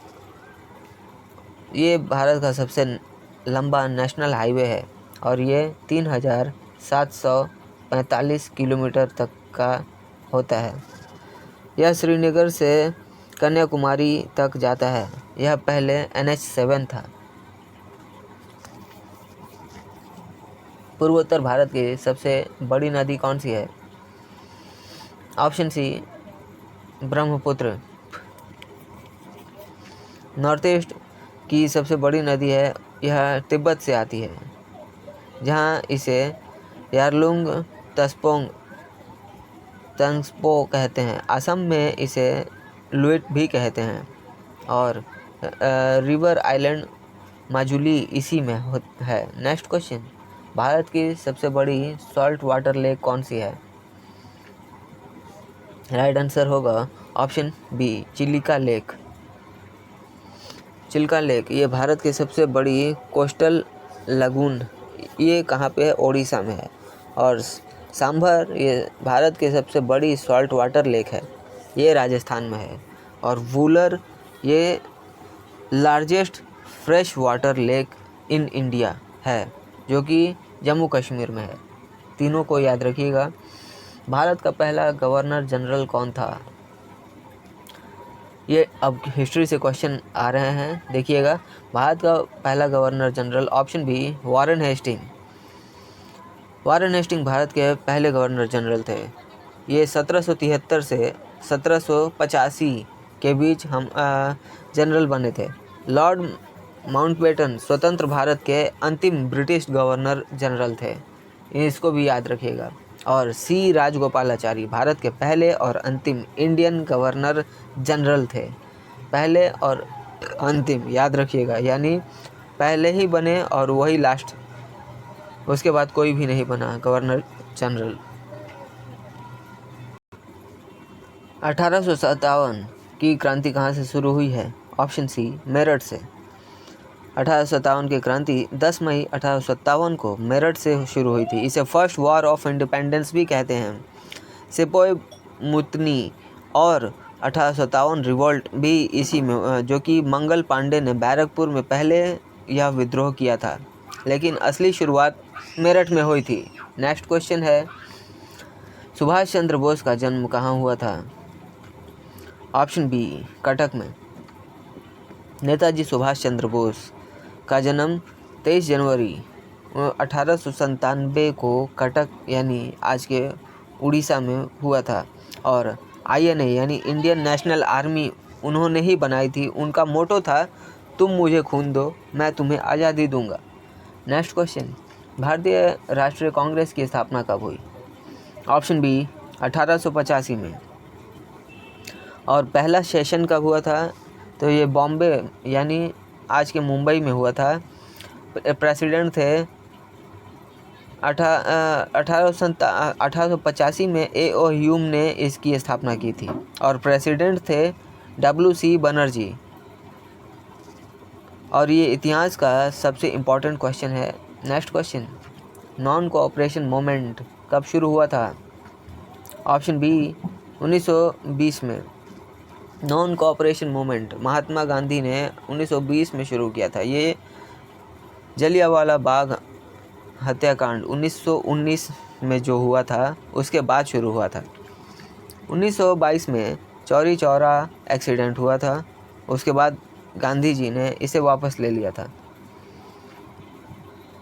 ये भारत का सबसे लंबा नेशनल हाईवे है और ये 3745 किलोमीटर तक का होता है। यह श्रीनगर से कन्याकुमारी तक जाता है। यह पहले NH7 था। पूर्वोत्तर भारत की सबसे बड़ी नदी कौन सी है? Option C Brahmaputra. North east की सबसे बड़ी नदी है, यह तिब्बत से आती है, जहाँ इसे यारलुंग तंगस्पो कहते हैं। असम में इसे लुइट भी कहते हैं और रिवर आइलैंड माजुली इसी में है। नेक्स्ट क्वेश्चन, भारत की सबसे बड़ी सॉल्ट वाटर लेक कौन सी है? राइट आंसर होगा option B Chilika lake. Chilka lake ये भारत की सबसे बड़ी कोस्टल लगून, ये कहाँ पे है? ओडिशा में है। और सांभर ये भारत की सबसे बड़ी सॉल्ट वाटर लेक है, ये राजस्थान में है। और वूलर ये largest fresh water lake in India है, जो कि जम्मू कश्मीर में है। तीनों को याद रखिएगा। भारत का पहला गवर्नर जनरल कौन था? ये अब हिस्ट्री से क्वेश्चन आ रहे हैं, देखिएगा। भारत का पहला governor general option B Warren Hasting. Warren Hasting Bharat के पहले गवर्नर जनरल थे। ये 1773 से 1785 के बीच हम जनरल बने थे। लॉर्ड माउंटबेटन स्वतंत्र भारत के अंतिम ब्रिटिश गवर्नर जनरल थे, इसको भी याद रखिएगा। और सी राजगोपालाचारी भारत के पहले और अंतिम इंडियन गवर्नर जनरल थे। पहले और अंतिम, याद रखिएगा, यानी पहले ही बने और वही लास्ट, उसके बाद कोई भी नहीं बना गवर्नर जनरल। 1857 की क्रांति कहाँ से शुरू हुई है? ऑप्शन सी, मेरठ से। 1857 की क्रांति 10 मई 1857 को मेरठ से शुरू हुई थी। इसे फर्स्ट वॉर ऑफ इंडिपेंडेंस भी कहते हैं। सिपोय मुतनी और 1857 रिवोल्ट भी इसी में, जो कि मंगल पांडे ने बैरकपुर में पहले यह विद्रोह किया था, लेकिन असली शुरुआत मेरठ में हुई थी। नेक्स्ट क्वेश्चन है, सुभाष चंद्र बोस का जन्म कहाँ हुआ था? ऑप्शन बी, कटक में। नेताजी सुभाष चंद्र बोस का जन्म 23 जनवरी 1897 को कटक यानी आज के उड़ीसा में हुआ था, और INA यानी इंडियन नेशनल आर्मी उन्होंने ही बनाई थी। उनका मोटो था, तुम मुझे खून दो मैं तुम्हें आज़ादी दूंगा। नेक्स्ट क्वेश्चन, भारतीय राष्ट्रीय कांग्रेस की स्थापना कब हुई? ऑप्शन बी, 1885 में। और पहला सेशन कब हुआ था? तो ये बॉम्बे यानी आज के मुंबई में हुआ था। प्रेसिडेंट थे 1885 में A.O. ह्यूम ने इसकी स्थापना की थी, और प्रेसिडेंट थे W.C. बनर्जी। और ये इतिहास का सबसे इम्पोर्टेंट क्वेश्चन है। Next question, non cooperation movement कब शुरू हुआ था? ऑप्शन बी, 1920 में। Non cooperation movement Mahatma Gandhi ने 1920 में शुरू किया था। ये जलियांवाला बाग हत्याकांड 1919 में जो हुआ था उसके बाद शुरू हुआ था। 1922 में चौरी चौरा एक्सीडेंट हुआ था, उसके बाद गांधी जी ने इसे वापस ले लिया था।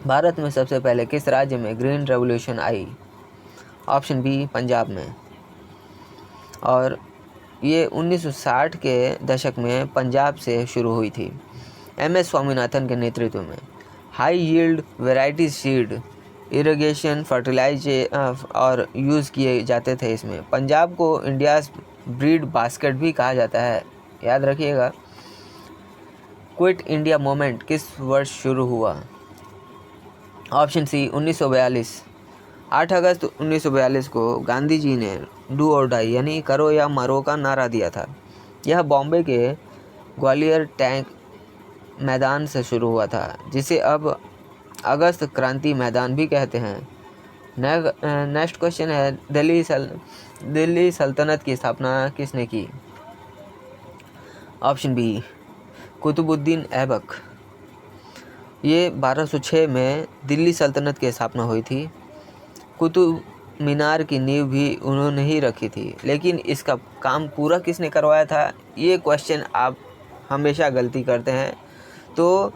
भारत में सबसे पहले किस राज्य में ग्रीन रेवोल्यूशन आई? ऑप्शन बी, पंजाब में। और ये 1960 के दशक में पंजाब से शुरू हुई थी, MS स्वामीनाथन के नेतृत्व में। High yield variety seed, irrigation, fertiliser और यूज़ किए जाते थे इसमें। पंजाब को इंडियाज़ ब्रीड बास्केट भी कहा जाता है, याद रखिएगा। क्विट इंडिया मूवमेंट किस वर्ष शुरू हुआ? Option C, 1942। 8 अगस्त 1942 को गांधी जी ने डू और डाई यानी करो या मरो का नारा दिया था। यह बॉम्बे के ग्वालियर टैंक मैदान से शुरू हुआ था, जिसे अब अगस्त क्रांति मैदान भी कहते हैं। नेक्स्ट क्वेश्चन है, दिल्ली सल्तनत की स्थापना किसने की? Option B, Qutubuddin Aibak. ये 1206 में दिल्ली सल्तनत की स्थापना हुई थी। कुतुब मीनार की नींव भी उन्होंने ही रखी थी, लेकिन इसका काम पूरा किसने करवाया था? ये क्वेश्चन आप हमेशा गलती करते हैं। तो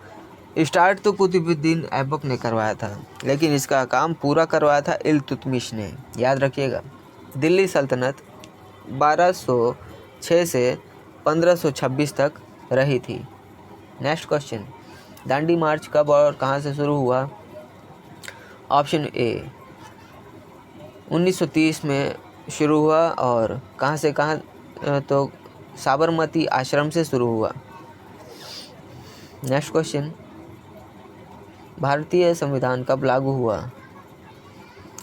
स्टार्ट तो कुतुबुद्दीन ऐबक ने करवाया था, लेकिन इसका काम पूरा करवाया था इल्तुतमिश ने, याद रखिएगा। दिल्ली सल्तनत 1206 से 1526 तक रही थी। नेक्स्ट क्वेश्चन, दांडी मार्च कब और कहाँ से शुरू हुआ? ऑप्शन ए, 1930 में शुरू हुआ, और कहाँ से कहाँ? तो साबरमती आश्रम से शुरू हुआ। नेक्स्ट क्वेश्चन, भारतीय संविधान कब लागू हुआ?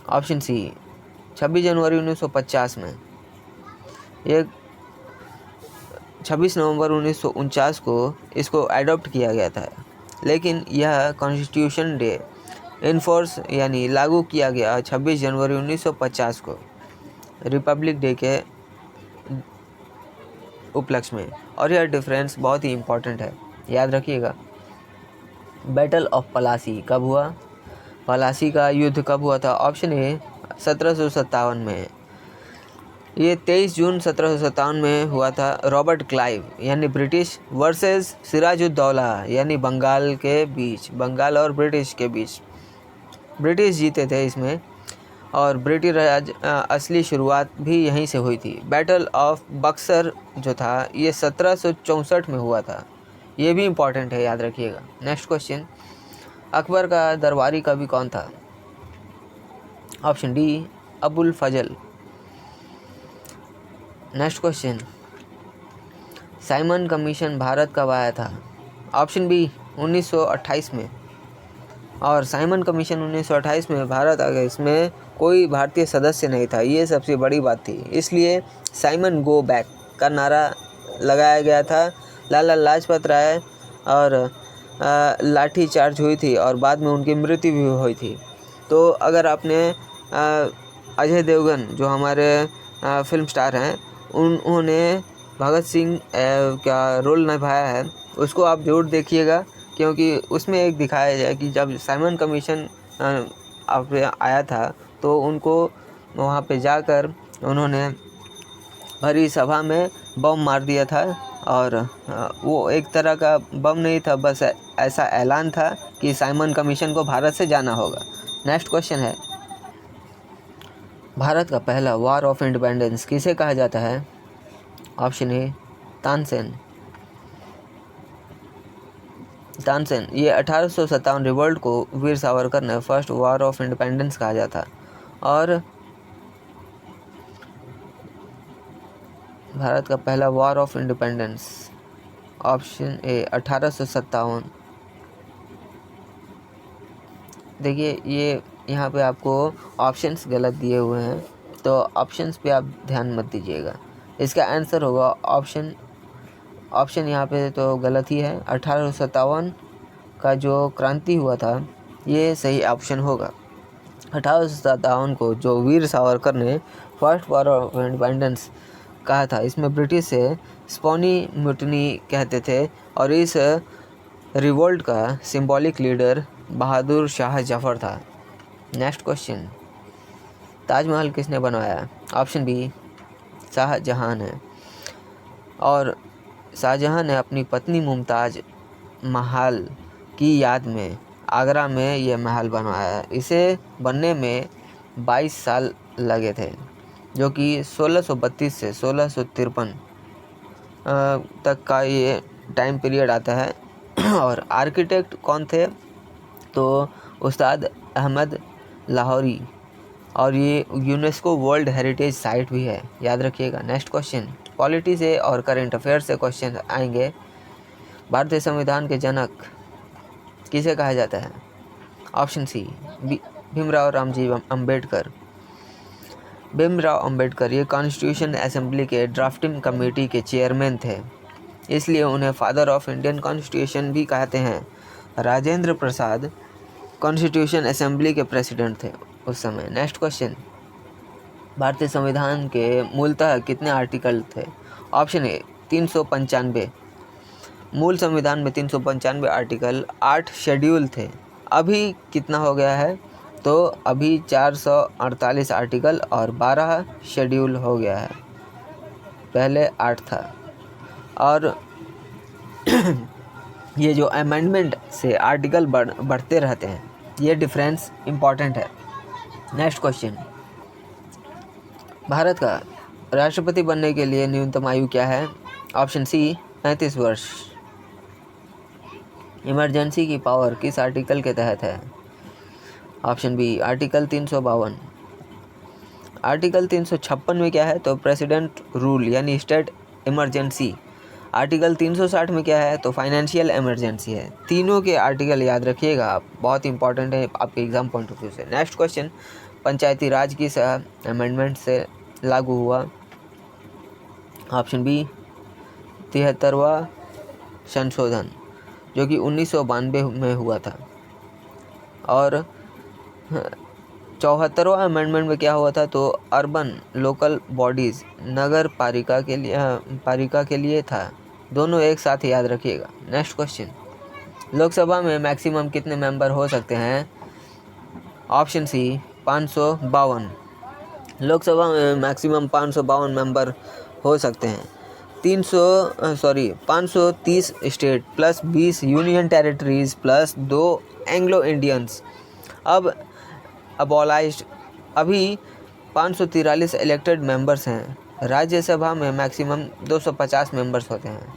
ऑप्शन सी, 26 जनवरी 1950 में। ये 26 नवंबर 1949 को इसको एडॉप्ट किया गया था, लेकिन यह कॉन्स्टिट्यूशन डे इनफोर्स यानी लागू किया गया 26 जनवरी 1950 को, रिपब्लिक डे के उपलक्ष्य में। और यह डिफरेंस बहुत ही इम्पोर्टेंट है, याद रखिएगा। बैटल ऑफ पलासी कब हुआ? पलासी का युद्ध कब हुआ था? ऑप्शन ए, 1757 में। ये 23 जून 1757 में हुआ था। रॉबर्ट क्लाइव यानी ब्रिटिश वर्सेस सिराजुद्दौला यानी बंगाल और ब्रिटिश के बीच ब्रिटिश जीते थे इसमें, और ब्रिटिश राज असली शुरुआत भी यहीं से हुई थी। बैटल ऑफ बक्सर जो था ये 1764 में हुआ था, ये भी इम्पॉर्टेंट है, याद रखिएगा। नेक्स्ट क्वेश्चन, अकबर का दरबारी कवि कौन था? Option D, Abul Fazal. Next question, Simon commission Bharat कब आया था? ऑप्शन बी 1928 में। और साइमन कमीशन 1928 में भारत आ गया, इसमें कोई भारतीय सदस्य नहीं था, ये सबसे बड़ी बात थी। इसलिए साइमन गो बैक का नारा लगाया गया था। लाला लाजपत राय और लाठी चार्ज हुई थी और बाद में उनकी मृत्यु भी हुई थी। तो अगर आपने अजय देवगन जो हमारे फिल्म स्टार हैं, उन्होंने भगत सिंह का रोल निभाया है, उसको आप ज़रूर देखिएगा, क्योंकि उसमें एक दिखाया जाए कि जब साइमन कमीशन आया था तो उनको वहाँ पे जाकर उन्होंने भरी सभा में बम मार दिया था। और वो एक तरह का बम नहीं था, बस ऐसा ऐलान था कि साइमन कमीशन को भारत से जाना होगा। नेक्स्ट क्वेश्चन है, भारत का पहला वॉर ऑफ इंडिपेंडेंस किसे कहा जाता है? ऑप्शन ए तानसेन। ये 1857 रिवोल्ट को वीर सावरकर ने फर्स्ट वॉर ऑफ इंडिपेंडेंस कहा जाता। और भारत का पहला war of independence, option A 1857। देखिए ये यहाँ पे आपको ऑप्शंस गलत दिए हुए हैं, तो ऑप्शंस पे आप ध्यान मत दीजिएगा। इसका आंसर होगा ऑप्शन यहाँ पे तो गलत ही है। 1857 का जो क्रांति हुआ था ये सही ऑप्शन होगा। 1857 को जो वीर सावरकर ने फर्स्ट वॉर ऑफ इंडिपेंडेंस कहा था, इसमें ब्रिटिश से स्पॉनी म्यूटनी कहते थे और इस रिवोल्ट का सिंबॉलिक लीडर बहादुर शाह जफर था। नेक्स्ट क्वेश्चन, ताजमहल किसने बनवाया? ऑप्शन बी शाहजहां है। और शाहजहां ने अपनी पत्नी मुमताज़ महल की याद में आगरा में यह महल बनवाया। इसे बनने में 22 साल लगे थे, जो कि 1632 से 1653 तक का ये टाइम पीरियड आता है। और आर्किटेक्ट कौन थे? तो उस्ताद अहमद लाहौरी, और ये यूनेस्को वर्ल्ड हेरिटेज साइट भी है, याद रखिएगा। नेक्स्ट क्वेश्चन, पॉलिटी से और करंट अफेयर से क्वेश्चन आएंगे। भारतीय संविधान के जनक किसे कहा जाता है? Option C Bhimrao Ramji Ambedkar. भीमराव अम्बेडकर ये कॉन्स्टिट्यूशन असेंबली के ड्राफ्टिंग कमेटी के चेयरमैन थे, इसलिए उन्हें फादर ऑफ इंडियन कॉन्स्टिट्यूशन भी कहते हैं। राजेंद्र प्रसाद कॉन्स्टिट्यूशन असेंबली के प्रेसिडेंट थे उस समय। नेक्स्ट क्वेश्चन, भारतीय संविधान के मूलतः कितने आर्टिकल थे? Option A 395। मूल संविधान में 395 आर्टिकल, 8 शेड्यूल थे। अभी कितना हो गया है? तो अभी 448 आर्टिकल और 12 शेड्यूल हो गया है, पहले 8 था। और ये जो अमेंडमेंट से आर्टिकल बढ़ते रहते हैं, ये डिफरेंस इम्पॉर्टेंट है। नेक्स्ट क्वेश्चन, भारत का राष्ट्रपति बनने के लिए न्यूनतम आयु क्या है? ऑप्शन सी 35 वर्ष। इमरजेंसी की पावर किस आर्टिकल के तहत है? Option B article 352। आर्टिकल 356 में क्या है? तो प्रेसिडेंट रूल यानी स्टेट इमरजेंसी। आर्टिकल 360 में क्या है? तो फाइनेंशियल इमरजेंसी है। तीनों के आर्टिकल याद रखिएगा आप, बहुत इंपॉर्टेंट है आपके एग्जाम पॉइंट ऑफ व्यू से। नेक्स्ट क्वेश्चन, पंचायती राज किस अमेंडमेंट से लागू हुआ? ऑप्शन बी 73वां संशोधन, जो कि 1992 में हुआ था। और 74वां अमेंडमेंट में क्या हुआ था? तो अर्बन लोकल बॉडीज़ नगर पालिका के लिए था। दोनों एक साथ याद रखिएगा। नेक्स्ट क्वेश्चन, लोकसभा में मैक्सिमम कितने मेंबर हो सकते हैं? ऑप्शन सी 552। लोकसभा में मैक्सिमम 552 मेंबर हो सकते हैं। 530 state plus 20 union territories plus 2 Anglo Indians अब अबॉलाइज्ड। अभी 543 इलेक्टेड मेंबर्स हैं। राज्यसभा में मैक्सिमम 250 मेंबर्स होते हैं।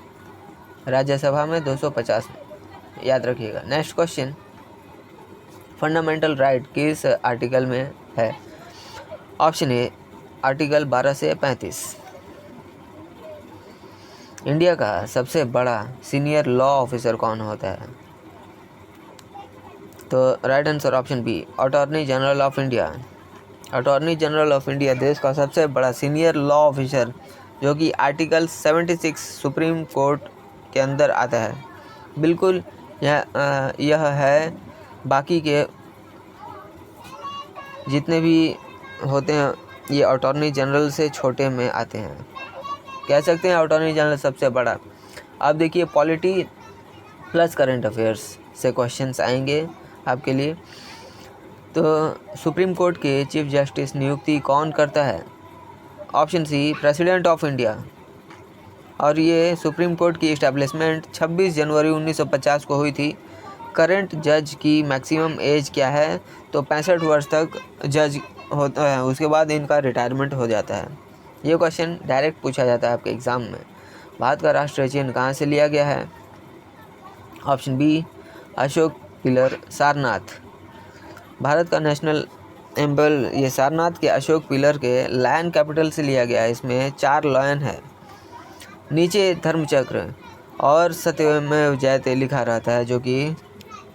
राज्यसभा में 250, याद रखिएगा। नेक्स्ट क्वेश्चन, फंडामेंटल राइट किस आर्टिकल में है? ऑप्शन ए आर्टिकल 12 से 35। इंडिया का सबसे बड़ा सीनियर लॉ ऑफिसर कौन होता है? तो right answer option B, attorney general of India. Attorney general of India देश का सबसे बड़ा सीनियर लॉ ऑफिसर, जो कि आर्टिकल 76 सुप्रीम कोर्ट के अंदर आता है। बिल्कुल यह है, बाकी के जितने भी होते हैं ये अटॉर्नी जनरल से छोटे में आते हैं। कह सकते हैं अटॉर्नी जनरल सबसे बड़ा। अब देखिए पॉलिटी प्लस करंट अफेयर्स से क्वेश्चंस आएंगे आपके लिए। तो सुप्रीम कोर्ट के चीफ जस्टिस नियुक्ति कौन करता है? Option C, president of India. और ये सुप्रीम कोर्ट की इस्टेब्लिशमेंट 26 जनवरी 1950 को हुई थी। करंट जज की मैक्सिमम एज क्या है? तो 65 वर्ष तक जज होता है, उसके बाद इनका रिटायरमेंट हो जाता है। ये क्वेश्चन डायरेक्ट पूछा जाता है आपके एग्ज़ाम में। भारत का राष्ट्रीय चिन्ह कहाँ से लिया गया है? Option B, Ashok pillar, Sarnath. Bharat का नेशनल एम्बल ये सारनाथ के अशोक पिलर के लायन कैपिटल से लिया गया है। इसमें 4 लायन है। नीचे धर्मचक्र और सत्यमेव जयते लिखा रहता है, जो कि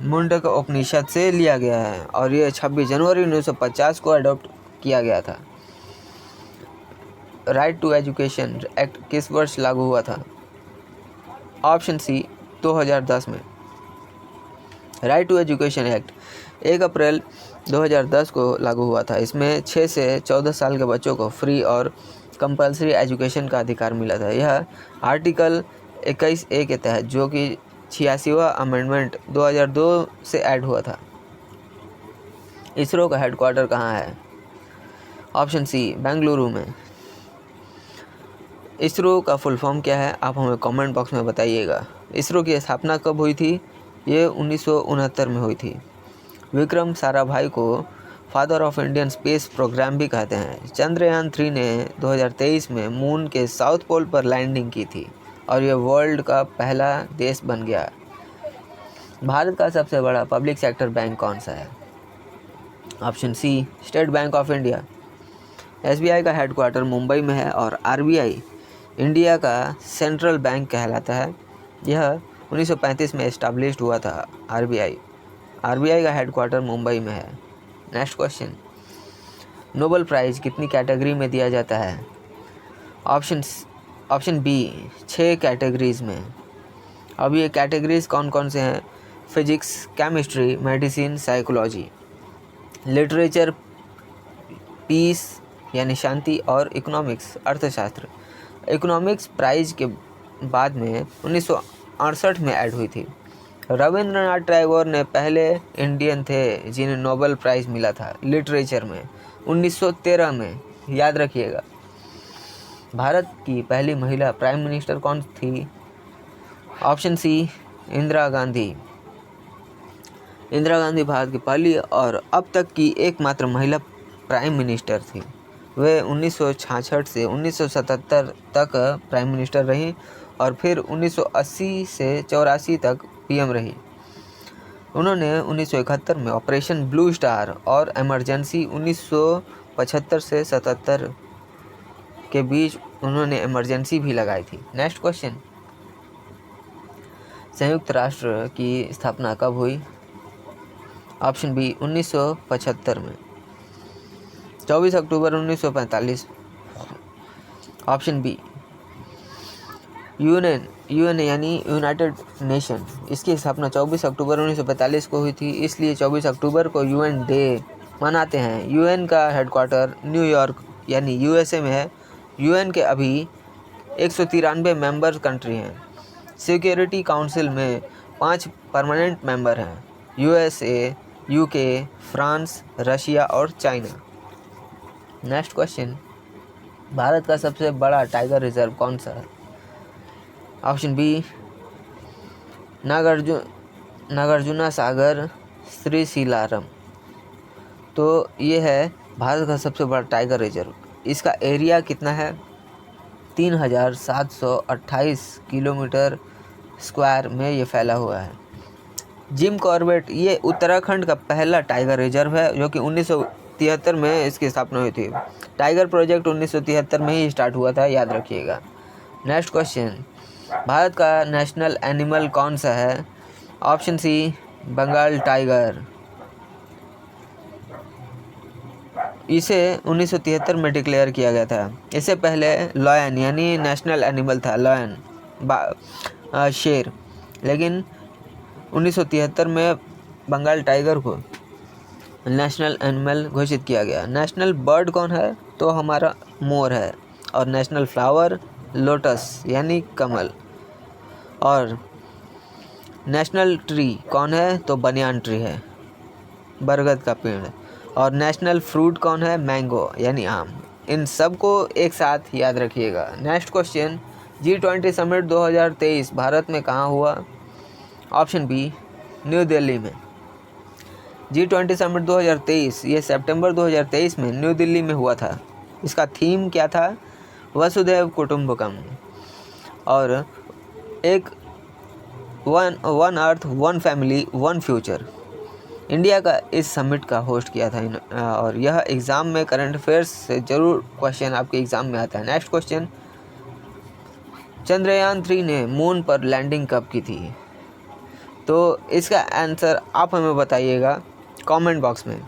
मुंडक उपनिषद से लिया गया है और ये 26 जनवरी 1950 को अडॉप्ट किया गया था। राइट टू एजुकेशन एक्ट किस वर्ष लागू हुआ था? ऑप्शन सी, 2010 में। राइट टू एजुकेशन एक्ट 1 अप्रैल 2010 को लागू हुआ था। इसमें 6 से 14 साल के बच्चों को फ्री और कंपलसरी एजुकेशन का अधिकार मिला था। यह आर्टिकल 21A के तहत, जो कि 86वां अमेंडमेंट 2002 से ऐड हुआ था। इसरो का हेडक्वार्टर कहाँ है? ऑप्शन सी, बेंगलुरु में। इसरो का फुल फॉर्म क्या है? आप हमें कमेंट बॉक्स में बताइएगा। इसरो की स्थापना कब हुई थी? ये 1969 में हुई थी। विक्रम साराभाई को father of Indian space programme भी कहते हैं। चंद्रयान 3 ने 2023 में मून के साउथ पोल पर लैंडिंग की थी और ये वर्ल्ड का पहला देश बन गया। भारत का सबसे बड़ा पब्लिक सेक्टर बैंक कौन सा है? Option C, state bank of India. SBI का हेडक्वार्टर मुंबई में है और RBI इंडिया का सेंट्रल बैंक कहलाता है। यह 1935 में इस्टेब्लिश्ड हुआ था। RBI का हेडक्वार्टर मुंबई में है। नेक्स्ट क्वेश्चन, नोबेल प्राइज़ कितनी कैटेगरी में दिया जाता है? ऑप्शन बी, 6 कैटेगरीज में। अब ये कैटेगरीज कौन कौन से हैं? Physics, chemistry, medicine, psychology, literature, peace यानी शांति, और इकोनॉमिक्स अर्थशास्त्र। इकोनॉमिक्स प्राइज़ के बाद में 1968 में ऐड हुई थी। रविंद्रनाथ टैगोर ने पहले इंडियन थे जिन्हें नोबेल प्राइज़ मिला था लिटरेचर में 1913 में। याद रखिएगा। भारत की पहली महिला प्राइम मिनिस्टर कौन थी? Option C, Indira Gandhi. इंदिरा गांधी भारत की पहली और अब तक की एकमात्र महिला प्राइम मिनिस्टर थी। वे 1966 से 1977 तक प्राइम मिनिस्टर रहीं और फिर 1980 से 84 तक PM रही। उन्होंने 1971 में ऑपरेशन ब्लू स्टार और इमरजेंसी 1975 से 77 के बीच उन्होंने इमरजेंसी भी लगाई थी। नेक्स्ट क्वेश्चन, संयुक्त राष्ट्र की स्थापना कब हुई? ऑप्शन बी, 1975 में। 24 अक्टूबर 1945। ऑप्शन बी, यूएन यानी यूनाइटेड नेशन, इसकी स्थापना 24 अक्टूबर 1945 को हुई थी, इसलिए 24 अक्टूबर को UN डे मनाते हैं। UN का हेडक्वार्टर न्यूयॉर्क यानी USA में है। UN के अभी 193 मेंबर कंट्री हैं। सिक्योरिटी काउंसिल में 5 परमानेंट मेंबर हैं, USA, UK, फ्रांस, रशिया और चाइना। नेक्स्ट क्वेश्चन, भारत का सबसे बड़ा टाइगर रिजर्व कौन सा है? ऑप्शन बी, नागार्जुना सागर श्रीशिलारम। तो ये है भारत का सबसे बड़ा टाइगर रिजर्व। इसका एरिया कितना है? 3728 किलोमीटर स्क्वायर में ये फैला हुआ है। जिम कॉर्बेट ये उत्तराखंड का पहला टाइगर रिजर्व है, जो कि 1973 में इसकी स्थापना हुई थी। टाइगर प्रोजेक्ट 1973 में ही स्टार्ट हुआ था, याद रखिएगा। नेक्स्ट क्वेश्चन, भारत का नेशनल एनिमल कौन सा है? Option C Bengal tiger. इसे 1973 में डिक्लेयर किया गया था। इससे पहले लॉयन यानी नेशनल एनिमल था, लॉयन शेर, लेकिन 1973 में बंगाल टाइगर को नेशनल एनिमल घोषित किया गया। नेशनल बर्ड कौन है? तो हमारा मोर है। और नेशनल फ्लावर लोटस यानी कमल। और नेशनल ट्री कौन है? तो बनियान ट्री है, बरगद का पेड़। और नेशनल फ्रूट कौन है? मैंगो यानी आम। इन सब को एक साथ याद रखिएगा। Next question, G20 summit 2023 Bharat में कहाँ हुआ? ऑप्शन बी न्यू दिल्ली में। G20 समिट 2023 ये सितंबर 2023 में न्यू दिल्ली में हुआ था। इसका थीम क्या था? वसुधैव कुटुंबकम और एक one earth one family one future. India का इस समिट का होस्ट किया था और यह एग्ज़ाम में करंट अफेयर्स से ज़रूर क्वेश्चन आपके एग्ज़ाम में आता है। नेक्स्ट क्वेश्चन, चंद्रयान 3 ने मून पर लैंडिंग कब की थी? तो इसका आंसर आप हमें बताइएगा कमेंट बॉक्स में।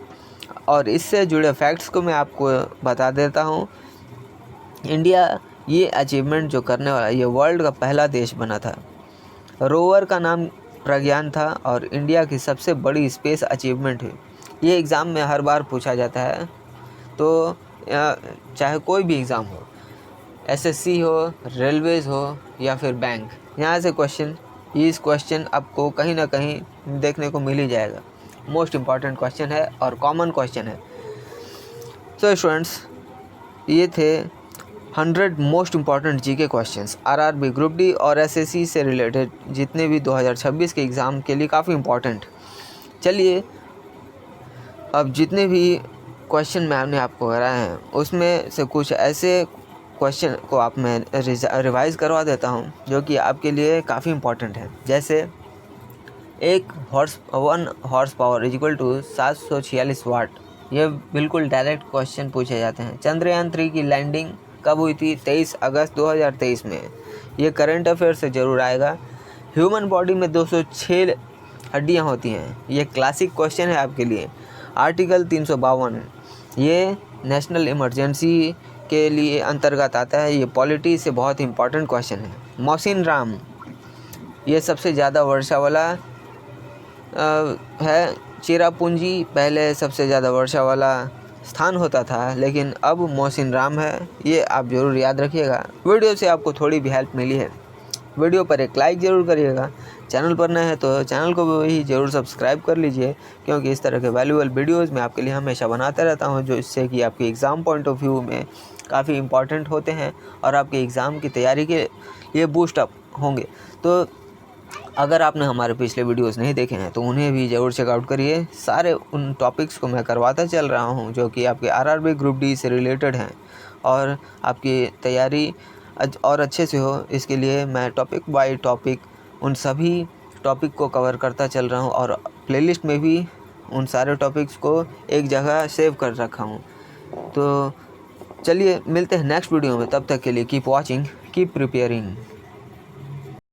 और इससे जुड़े फैक्ट्स को मैं आपको बता देता हूँ। इंडिया ये अचीवमेंट जो करने वाला, ये वर्ल्ड का पहला देश बना था। रोवर का नाम प्रज्ञान था और इंडिया की सबसे बड़ी स्पेस अचीवमेंट है। ये एग्ज़ाम में हर बार पूछा जाता है, तो चाहे कोई भी एग्ज़ाम हो, SSC हो, रेलवेज़ हो या फिर बैंक, यहाँ से इस क्वेश्चन आपको कहीं ना कहीं देखने को मिल ही जाएगा। मोस्ट इम्पॉर्टेंट क्वेश्चन है और कॉमन क्वेश्चन है। तो स्टूडेंट्स, ये थे 100 most important GK questions RRB group D और SSC से रिलेटेड, जितने भी 2026 के एग्ज़ाम के लिए काफ़ी इम्पॉर्टेंट। चलिए, अब जितने भी क्वेश्चन मैंने आपको कराए हैं उसमें से कुछ ऐसे क्वेश्चन को आप मैं रिवाइज़ करवा देता हूं जो कि आपके लिए काफ़ी इम्पॉर्टेंट है। जैसे one horse power equal to 746 watt. ये बिल्कुल डायरेक्ट क्वेश्चन पूछे जाते हैं। चंद्रयान 3 की लैंडिंग कब हुई थी? 23 अगस्त 2023 में। ये करंट अफेयर से ज़रूर आएगा। ह्यूमन बॉडी में 206 हड्डियाँ होती हैं। ये क्लासिक क्वेश्चन है आपके लिए। आर्टिकल 352 ये नेशनल इमरजेंसी के लिए अंतर्गत आता है। ये पॉलिटी से बहुत इंपॉर्टेंट क्वेश्चन है। मौसिन राम ये सबसे ज़्यादा वर्षा वाला है। चिरापुंजी पहले सबसे ज़्यादा वर्षा वाला स्थान होता था, लेकिन अब मौसिन राम है। ये आप ज़रूर याद रखिएगा। वीडियो से आपको थोड़ी भी हेल्प मिली है, वीडियो पर एक लाइक ज़रूर करिएगा। चैनल पर नए हैं तो चैनल को भी ज़रूर सब्सक्राइब कर लीजिए, क्योंकि इस तरह के वैल्यूएबल वीडियोज़ मैं आपके लिए हमेशा बनाता रहता हूँ, जो इससे कि आपके एग्ज़ाम पॉइंट ऑफ व्यू में काफ़ी इंपॉर्टेंट होते हैं और आपके एग्ज़ाम की तैयारी के लिए बूस्ट अप होंगे। तो अगर आपने हमारे पिछले वीडियोस नहीं देखे हैं तो उन्हें भी ज़रूर चेकआउट करिए। सारे उन टॉपिक्स को मैं करवाता चल रहा हूं जो कि आपके RRB ग्रुप डी से रिलेटेड हैं और आपकी तैयारी और अच्छे से हो, इसके लिए मैं टॉपिक बाय टॉपिक उन सभी टॉपिक को कवर करता चल रहा हूं और प्लेलिस्ट में भी उन सारे टॉपिक्स को एक जगह सेव कर रखा हूं। तो चलिए मिलते हैं नेक्स्ट वीडियो में। तब तक के लिए कीप वॉचिंग, कीप प्रिपेयरिंग।